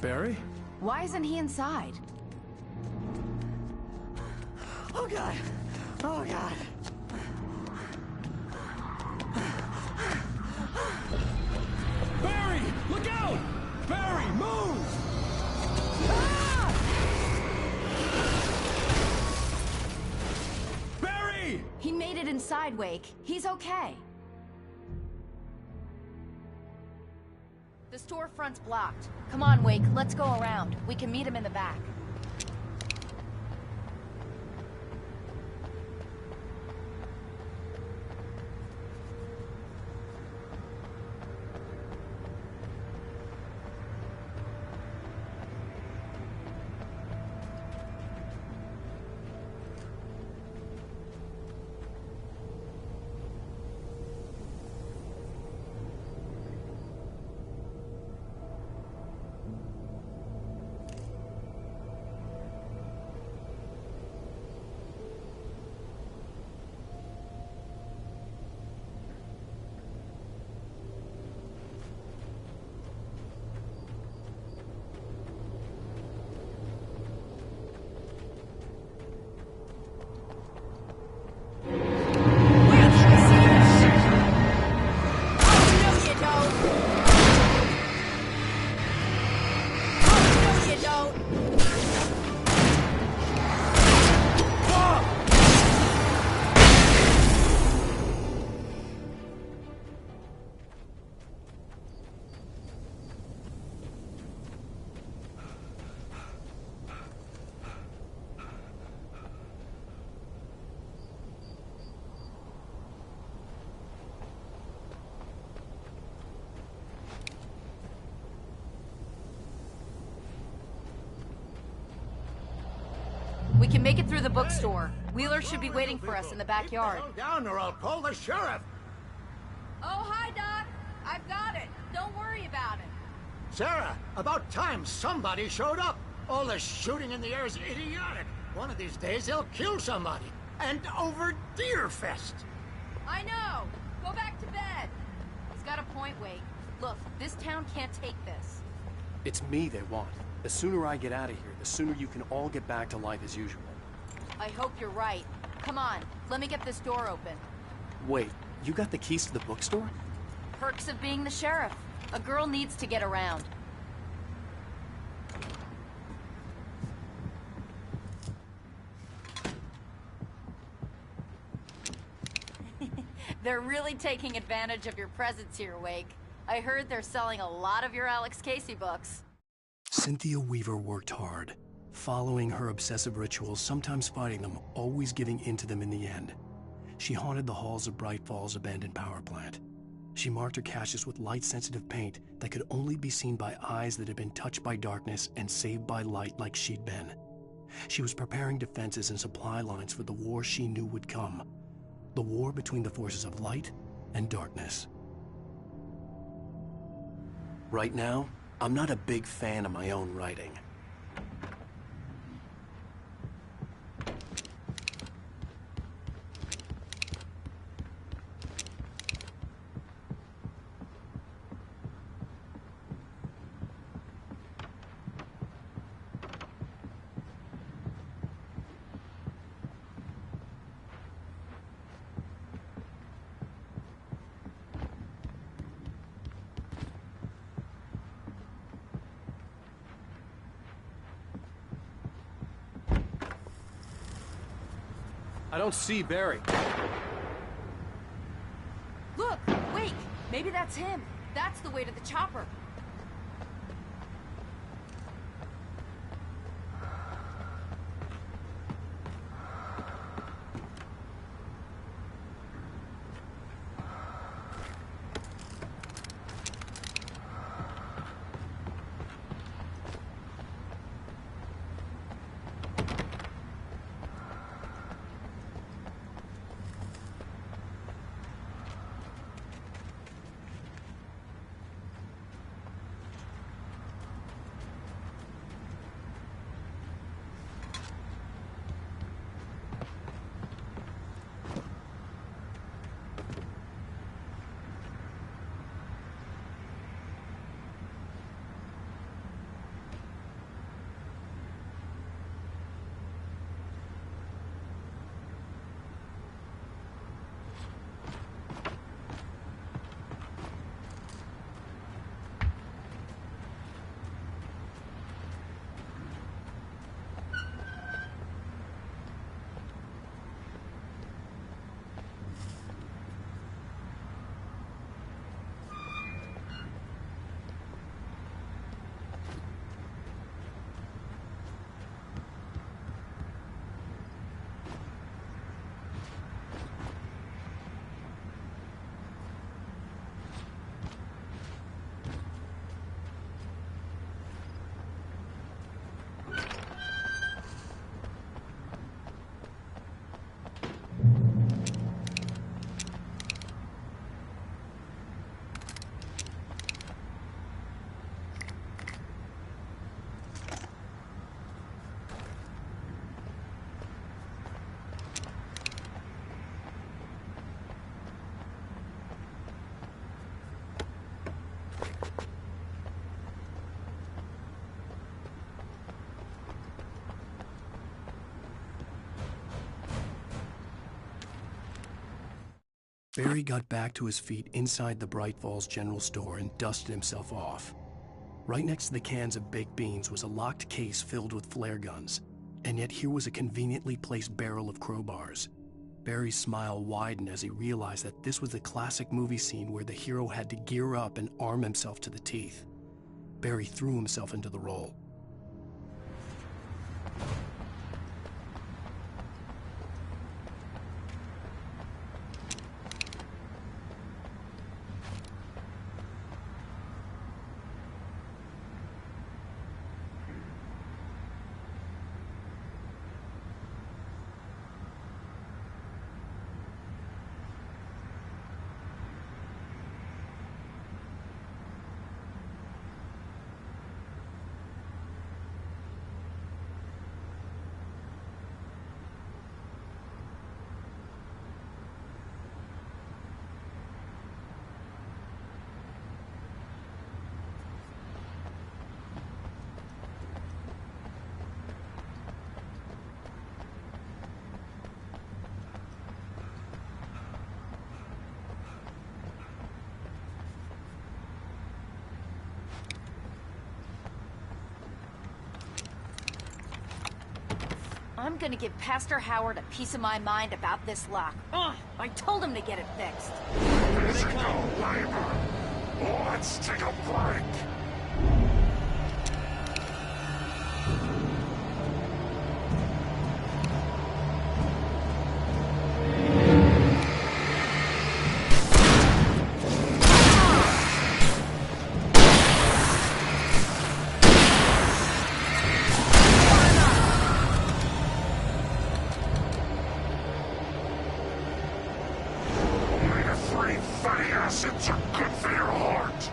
Barry? Why isn't he inside? Oh, God. Oh, God. Barry! Look out! Barry, move! Barry! He made it inside, Wake. He's okay. The storefront's blocked. Come on, Wake, let's go around. We can meet him in the back. can make it through the bookstore. Wheeler should be waiting for us in the backyard. Keep the hell down or I'll call the sheriff. Oh, hi, Doc. I've got it. Don't worry about it. Sarah, about time somebody showed up. All the shooting in the air is idiotic. One of these days they'll kill somebody. And over Deerfest. I know. Go back to bed. He's got a point, Wake. Look, this town can't take this. It's me they want. The sooner I get out of here, the sooner you can all get back to life as usual. I hope you're right. Come on, let me get this door open. Wait, you got the keys to the bookstore? Perks of being the sheriff. A girl needs to get around. They're really taking advantage of your presence here, Wake. I heard they're selling a lot of your Alex Casey books. Cynthia Weaver worked hard, following her obsessive rituals, sometimes fighting them, always giving in to them in the end. She haunted the halls of Bright Falls' abandoned power plant. She marked her caches with light-sensitive paint that could only be seen by eyes that had been touched by darkness and saved by light like she'd been. She was preparing defenses and supply lines for the war she knew would come. The war between the forces of light and darkness. Right now, I'm not a big fan of my own writing. I don't see Barry. Look! Wake! Maybe that's him. That's the way to the chopper. Barry got back to his feet inside the Bright Falls General Store and dusted himself off. Right next to the cans of baked beans was a locked case filled with flare guns, and yet here was a conveniently placed barrel of crowbars. Barry's smile widened as he realized that this was the classic movie scene where the hero had to gear up and arm himself to the teeth. Barry threw himself into the role. I'm gonna give Pastor Howard a piece of my mind about this lock. Ugh, I told him to get it fixed. Physical labor. Let's take a break. Acids are good for your heart.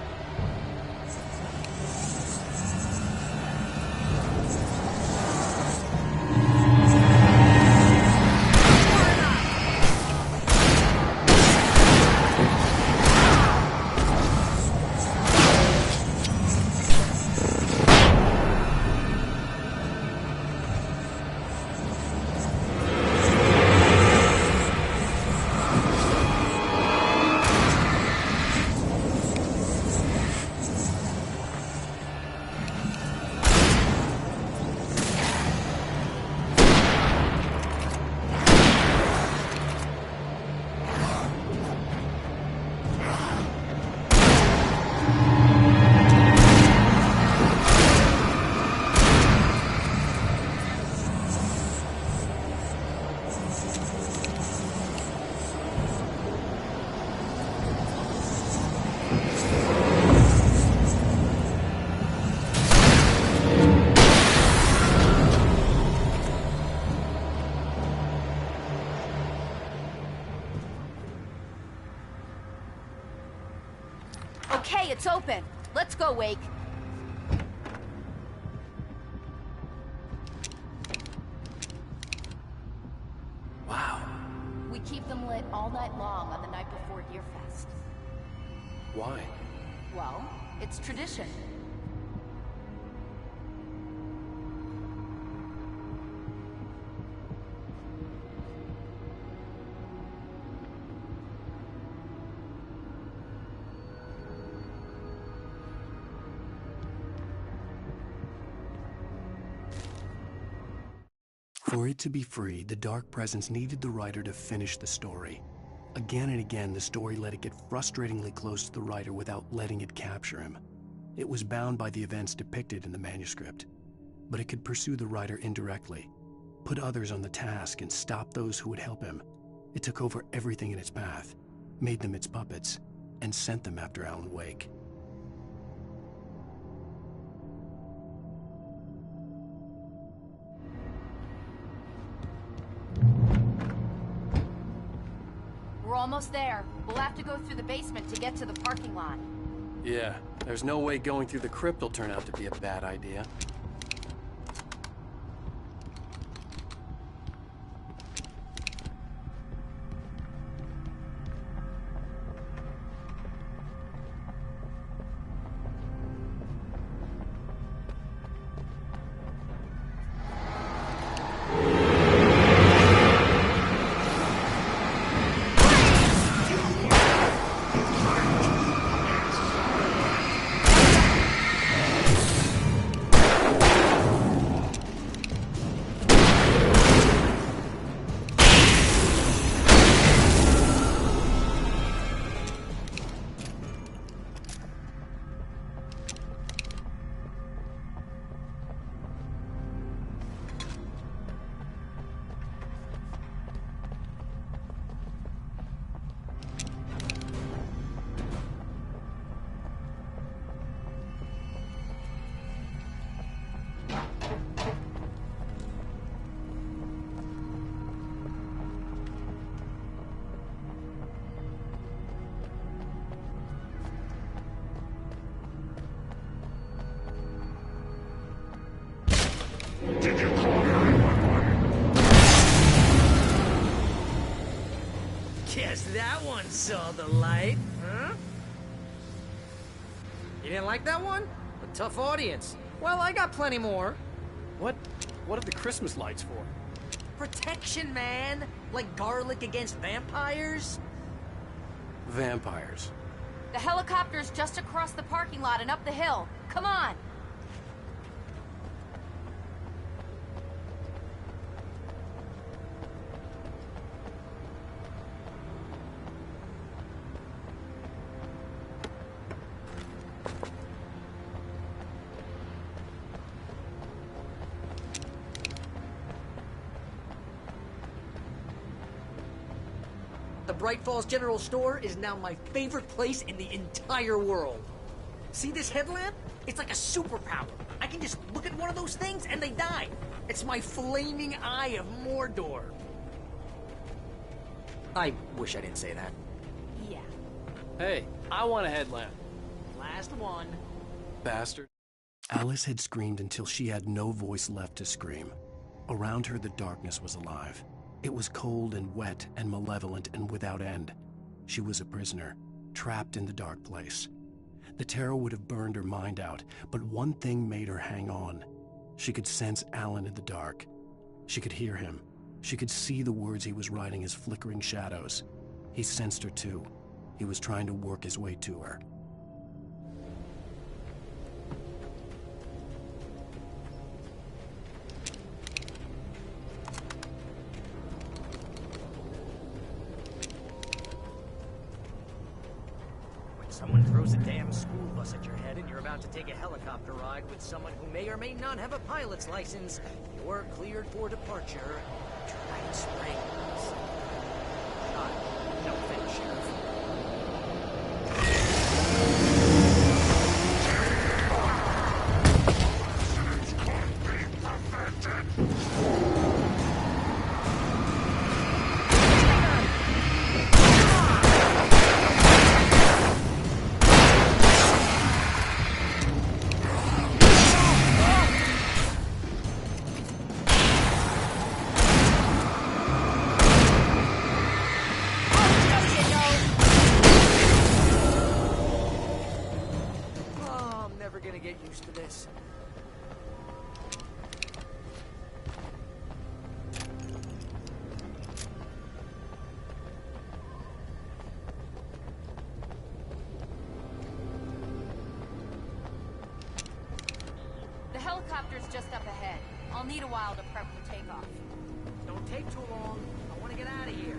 Okay, it's open. Let's go, Wake. Wow. We keep them lit all night long on the night before Deerfest. Why? Well, it's tradition. For it to be free, the Dark Presence needed the writer to finish the story. Again and again, the story let it get frustratingly close to the writer without letting it capture him. It was bound by the events depicted in the manuscript, but it could pursue the writer indirectly, put others on the task and stop those who would help him. It took over everything in its path, made them its puppets, and sent them after Alan Wake. We're almost there. We'll have to go through the basement to get to the parking lot. Yeah, there's no way going through the crypt will turn out to be a bad idea. Did you call 911? Guess that one saw the light, huh? You didn't like that one? A tough audience. Well, I got plenty more. What are the Christmas lights for? Protection, man. Like garlic against vampires. Vampires. The helicopter's just across the parking lot and up the hill. Come on! Bright Falls General Store is now my favorite place in the entire world. See this headlamp? It's like a superpower. I can just look at one of those things and they die. It's my flaming eye of Mordor. I wish I didn't say that. Yeah. Hey, I want a headlamp. Last one. Bastard. Alice had screamed until she had no voice left to scream. Around her, the darkness was alive. It was cold and wet and malevolent and without end. She was a prisoner, trapped in the dark place. The terror would have burned her mind out, but one thing made her hang on. She could sense Alan in the dark. She could hear him. She could see the words he was writing as flickering shadows. He sensed her too. He was trying to work his way to her. Someone throws a damn school bus at your head and you're about to take a helicopter ride with someone who may or may not have a pilot's license, you're cleared for departure to Dragon Springs. No offense, Sheriff. Helicopter's just up ahead. I'll need a while to prep for takeoff. Don't take too long. I want to get out of here.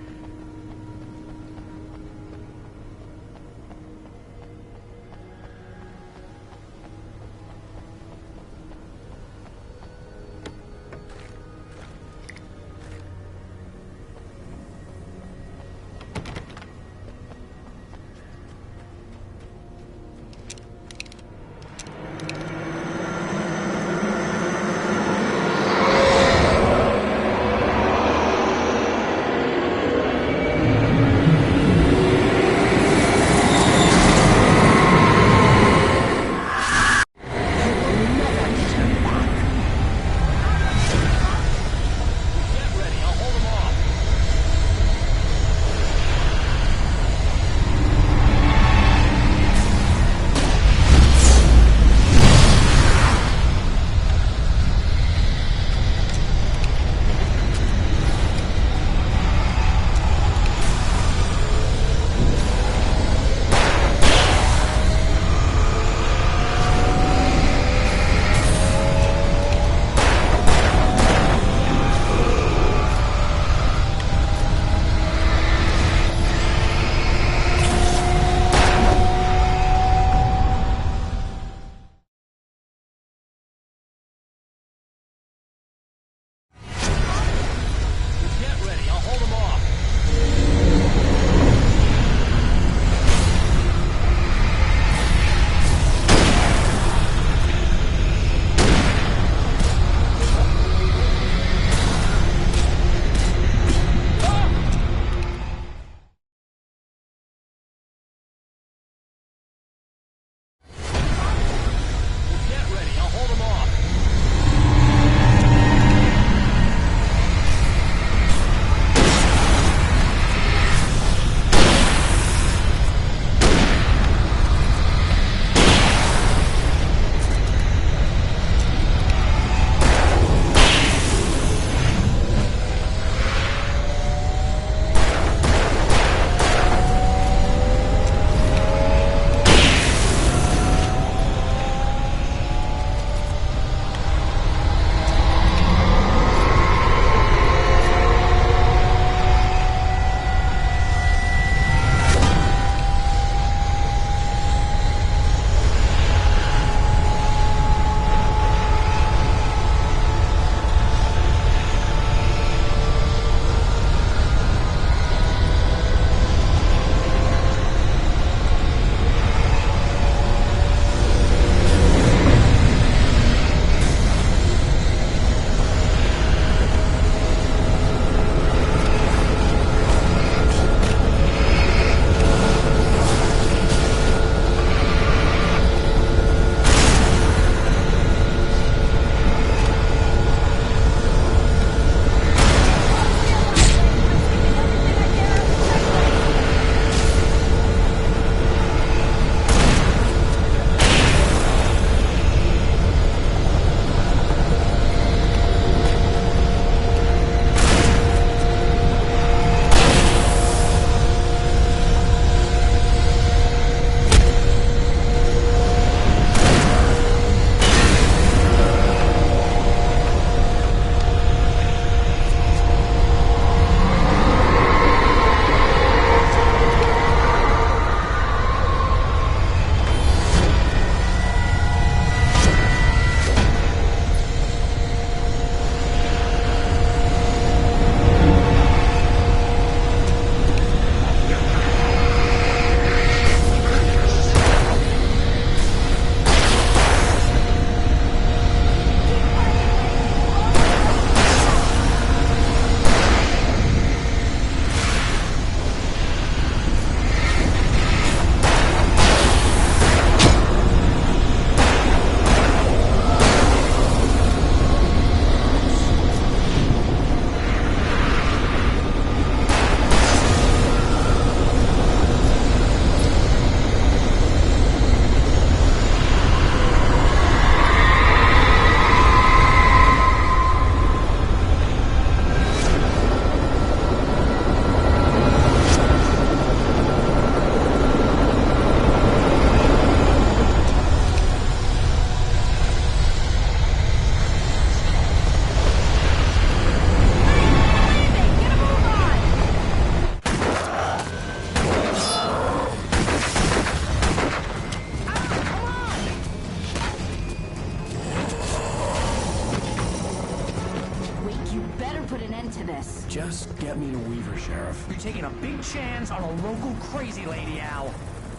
mean a weaver, Sheriff. You're taking a big chance on a local crazy lady, Al.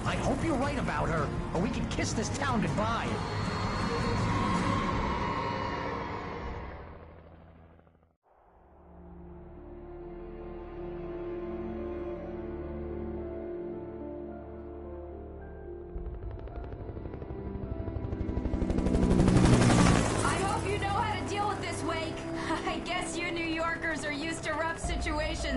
I hope you're right about her, or we can kiss this town goodbye.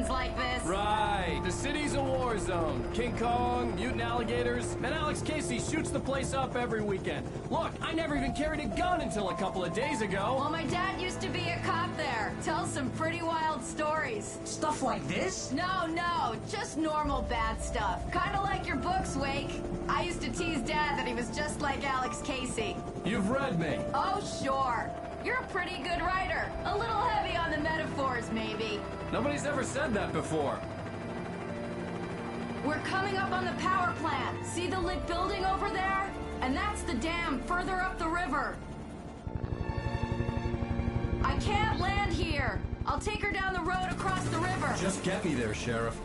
Like this. Right. The city's a war zone. King Kong, mutant alligators, and Alex Casey shoots the place up every weekend. Look, I never even carried a gun until a couple of days ago. Well, my dad used to be a cop there. Tells some pretty wild stories. Stuff like this? No, just normal bad stuff. Kinda like your books, Wake. I used to tease Dad that he was just like Alex Casey. You've read me. Oh, sure. You're a pretty good writer. A little heavy on the metaphors, maybe. Nobody's ever said that before. We're coming up on the power plant. See the lit building over there? And that's the dam further up the river. I can't land here. I'll take her down the road across the river. Just get me there, Sheriff.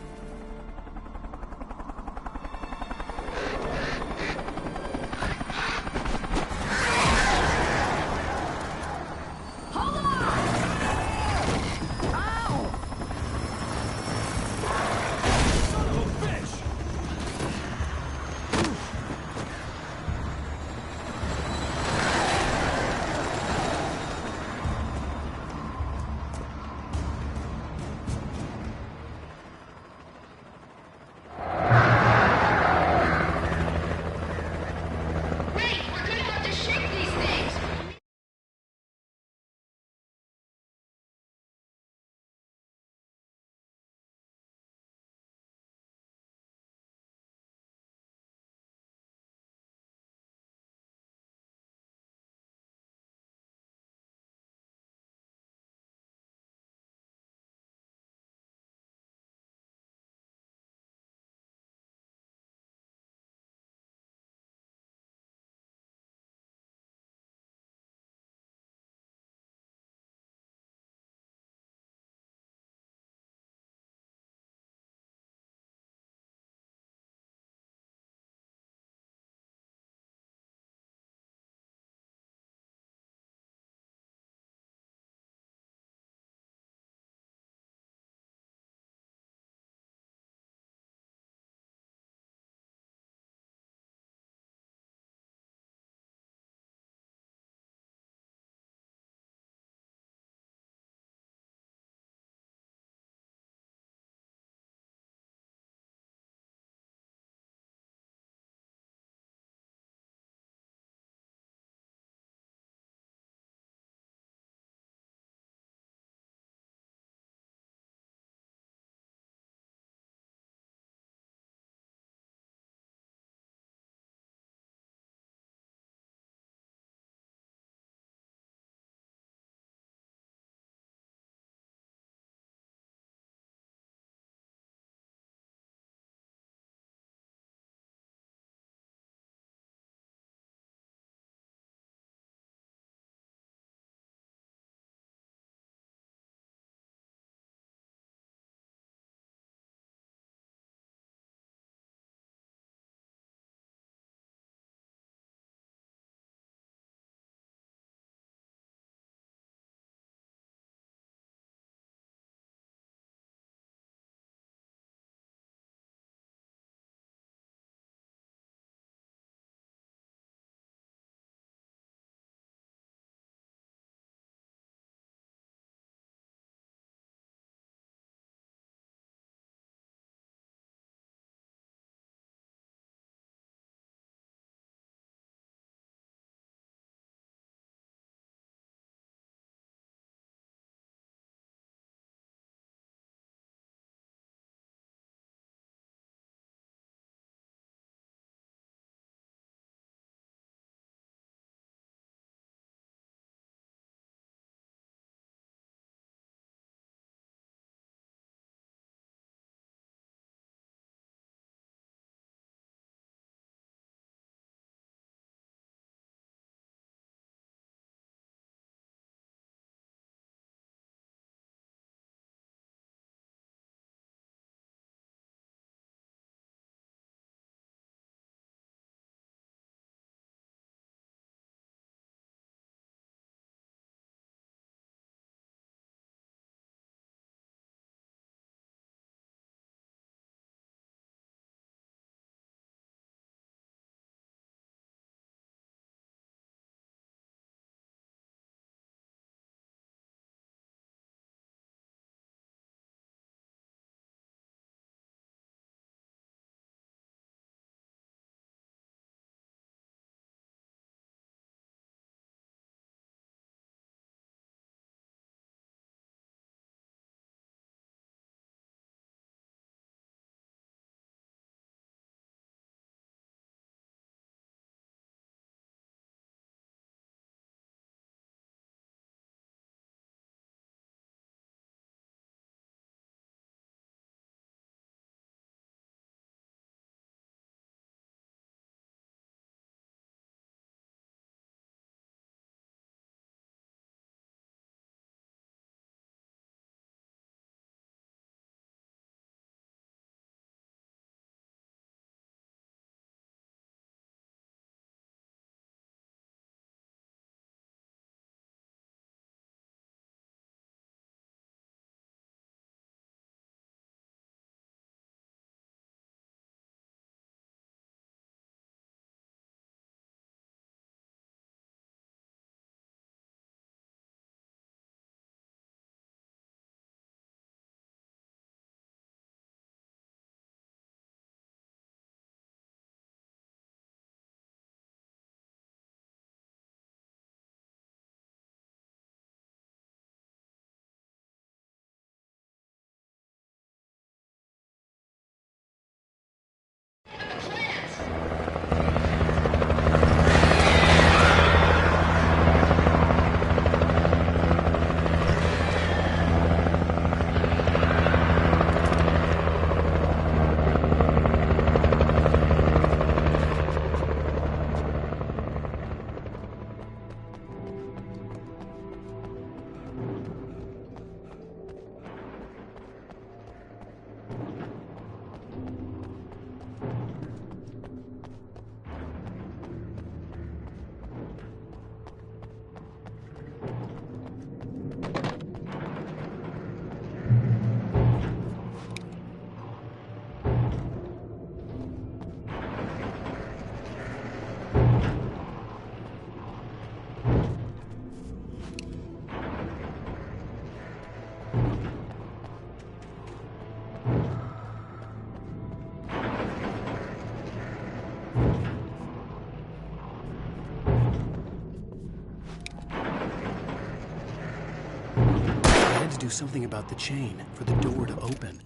do something about the chain for the door to open.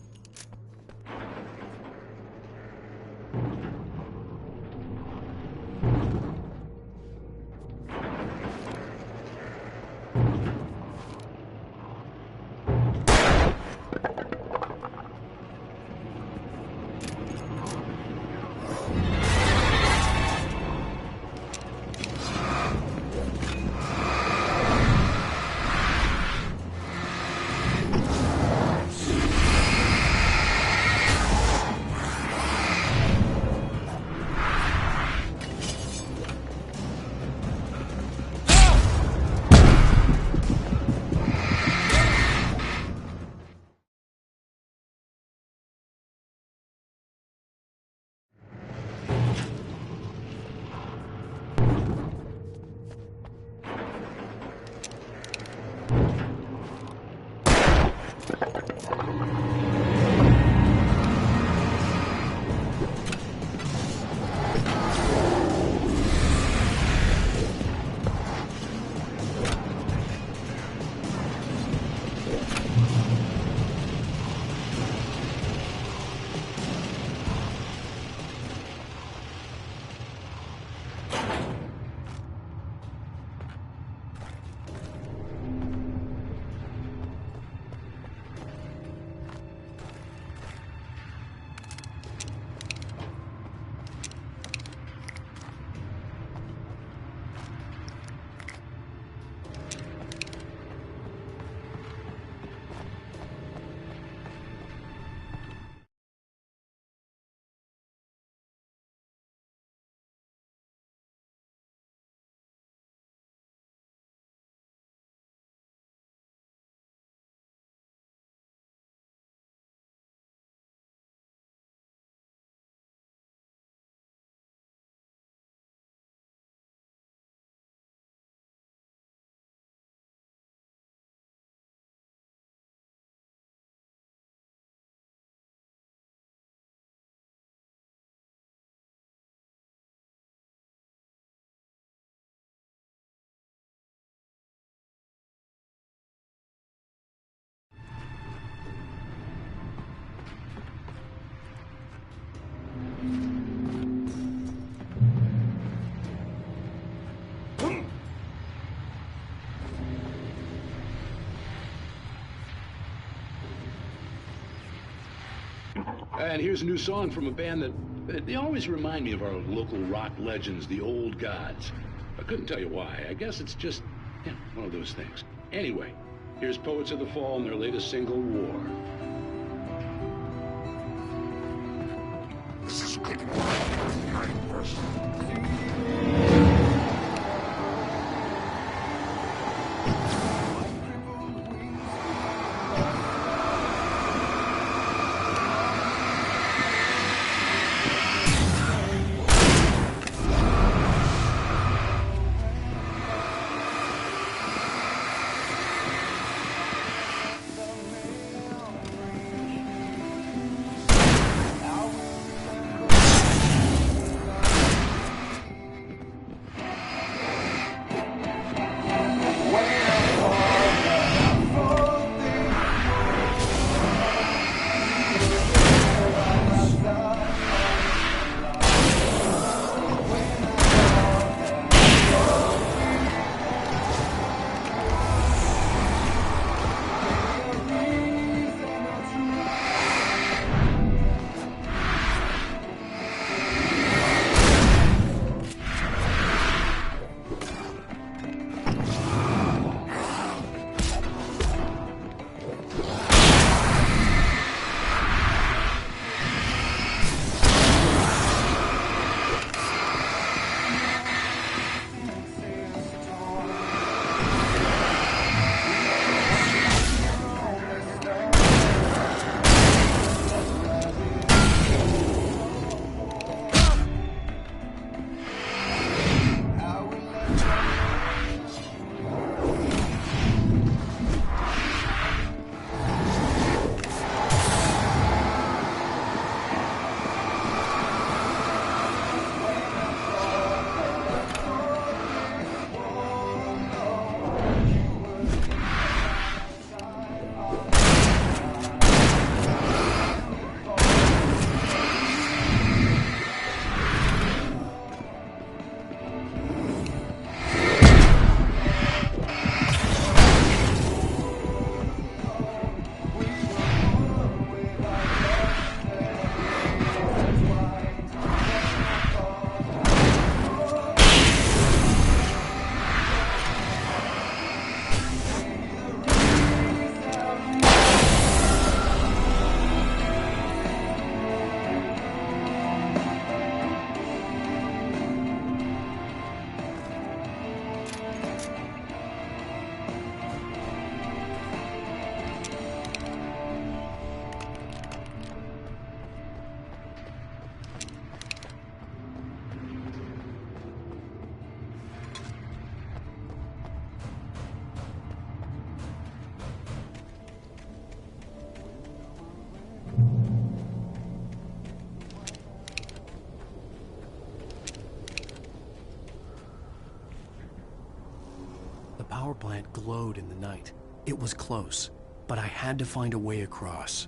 And here's a new song from a band that they always remind me of our local rock legends, the Old Gods. I couldn't tell you why. I guess it's just, one of those things. Anyway, here's Poets of the Fall and their latest single, War. This is good power plant glowed in the night. It was close, but I had to find a way across.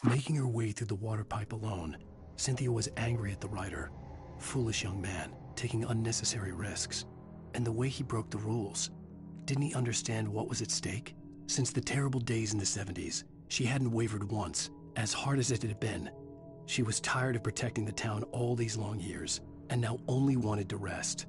Making her way through the water pipe alone, Cynthia was angry at the Rider. Foolish young man, taking unnecessary risks. And the way he broke the rules. Didn't he understand what was at stake? Since the terrible days in the 70s, she hadn't wavered once, as hard as it had been. She was tired of protecting the town all these long years, and now only wanted to rest.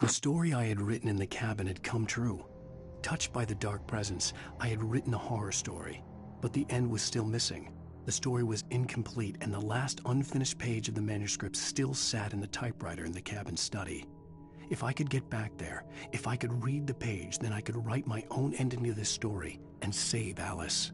The story I had written in the cabin had come true. Touched by the dark presence, I had written a horror story, but the end was still missing. The story was incomplete, and the last unfinished page of the manuscript still sat in the typewriter in the cabin study. If I could get back there, if I could read the page, then I could write my own ending to this story and save Alice.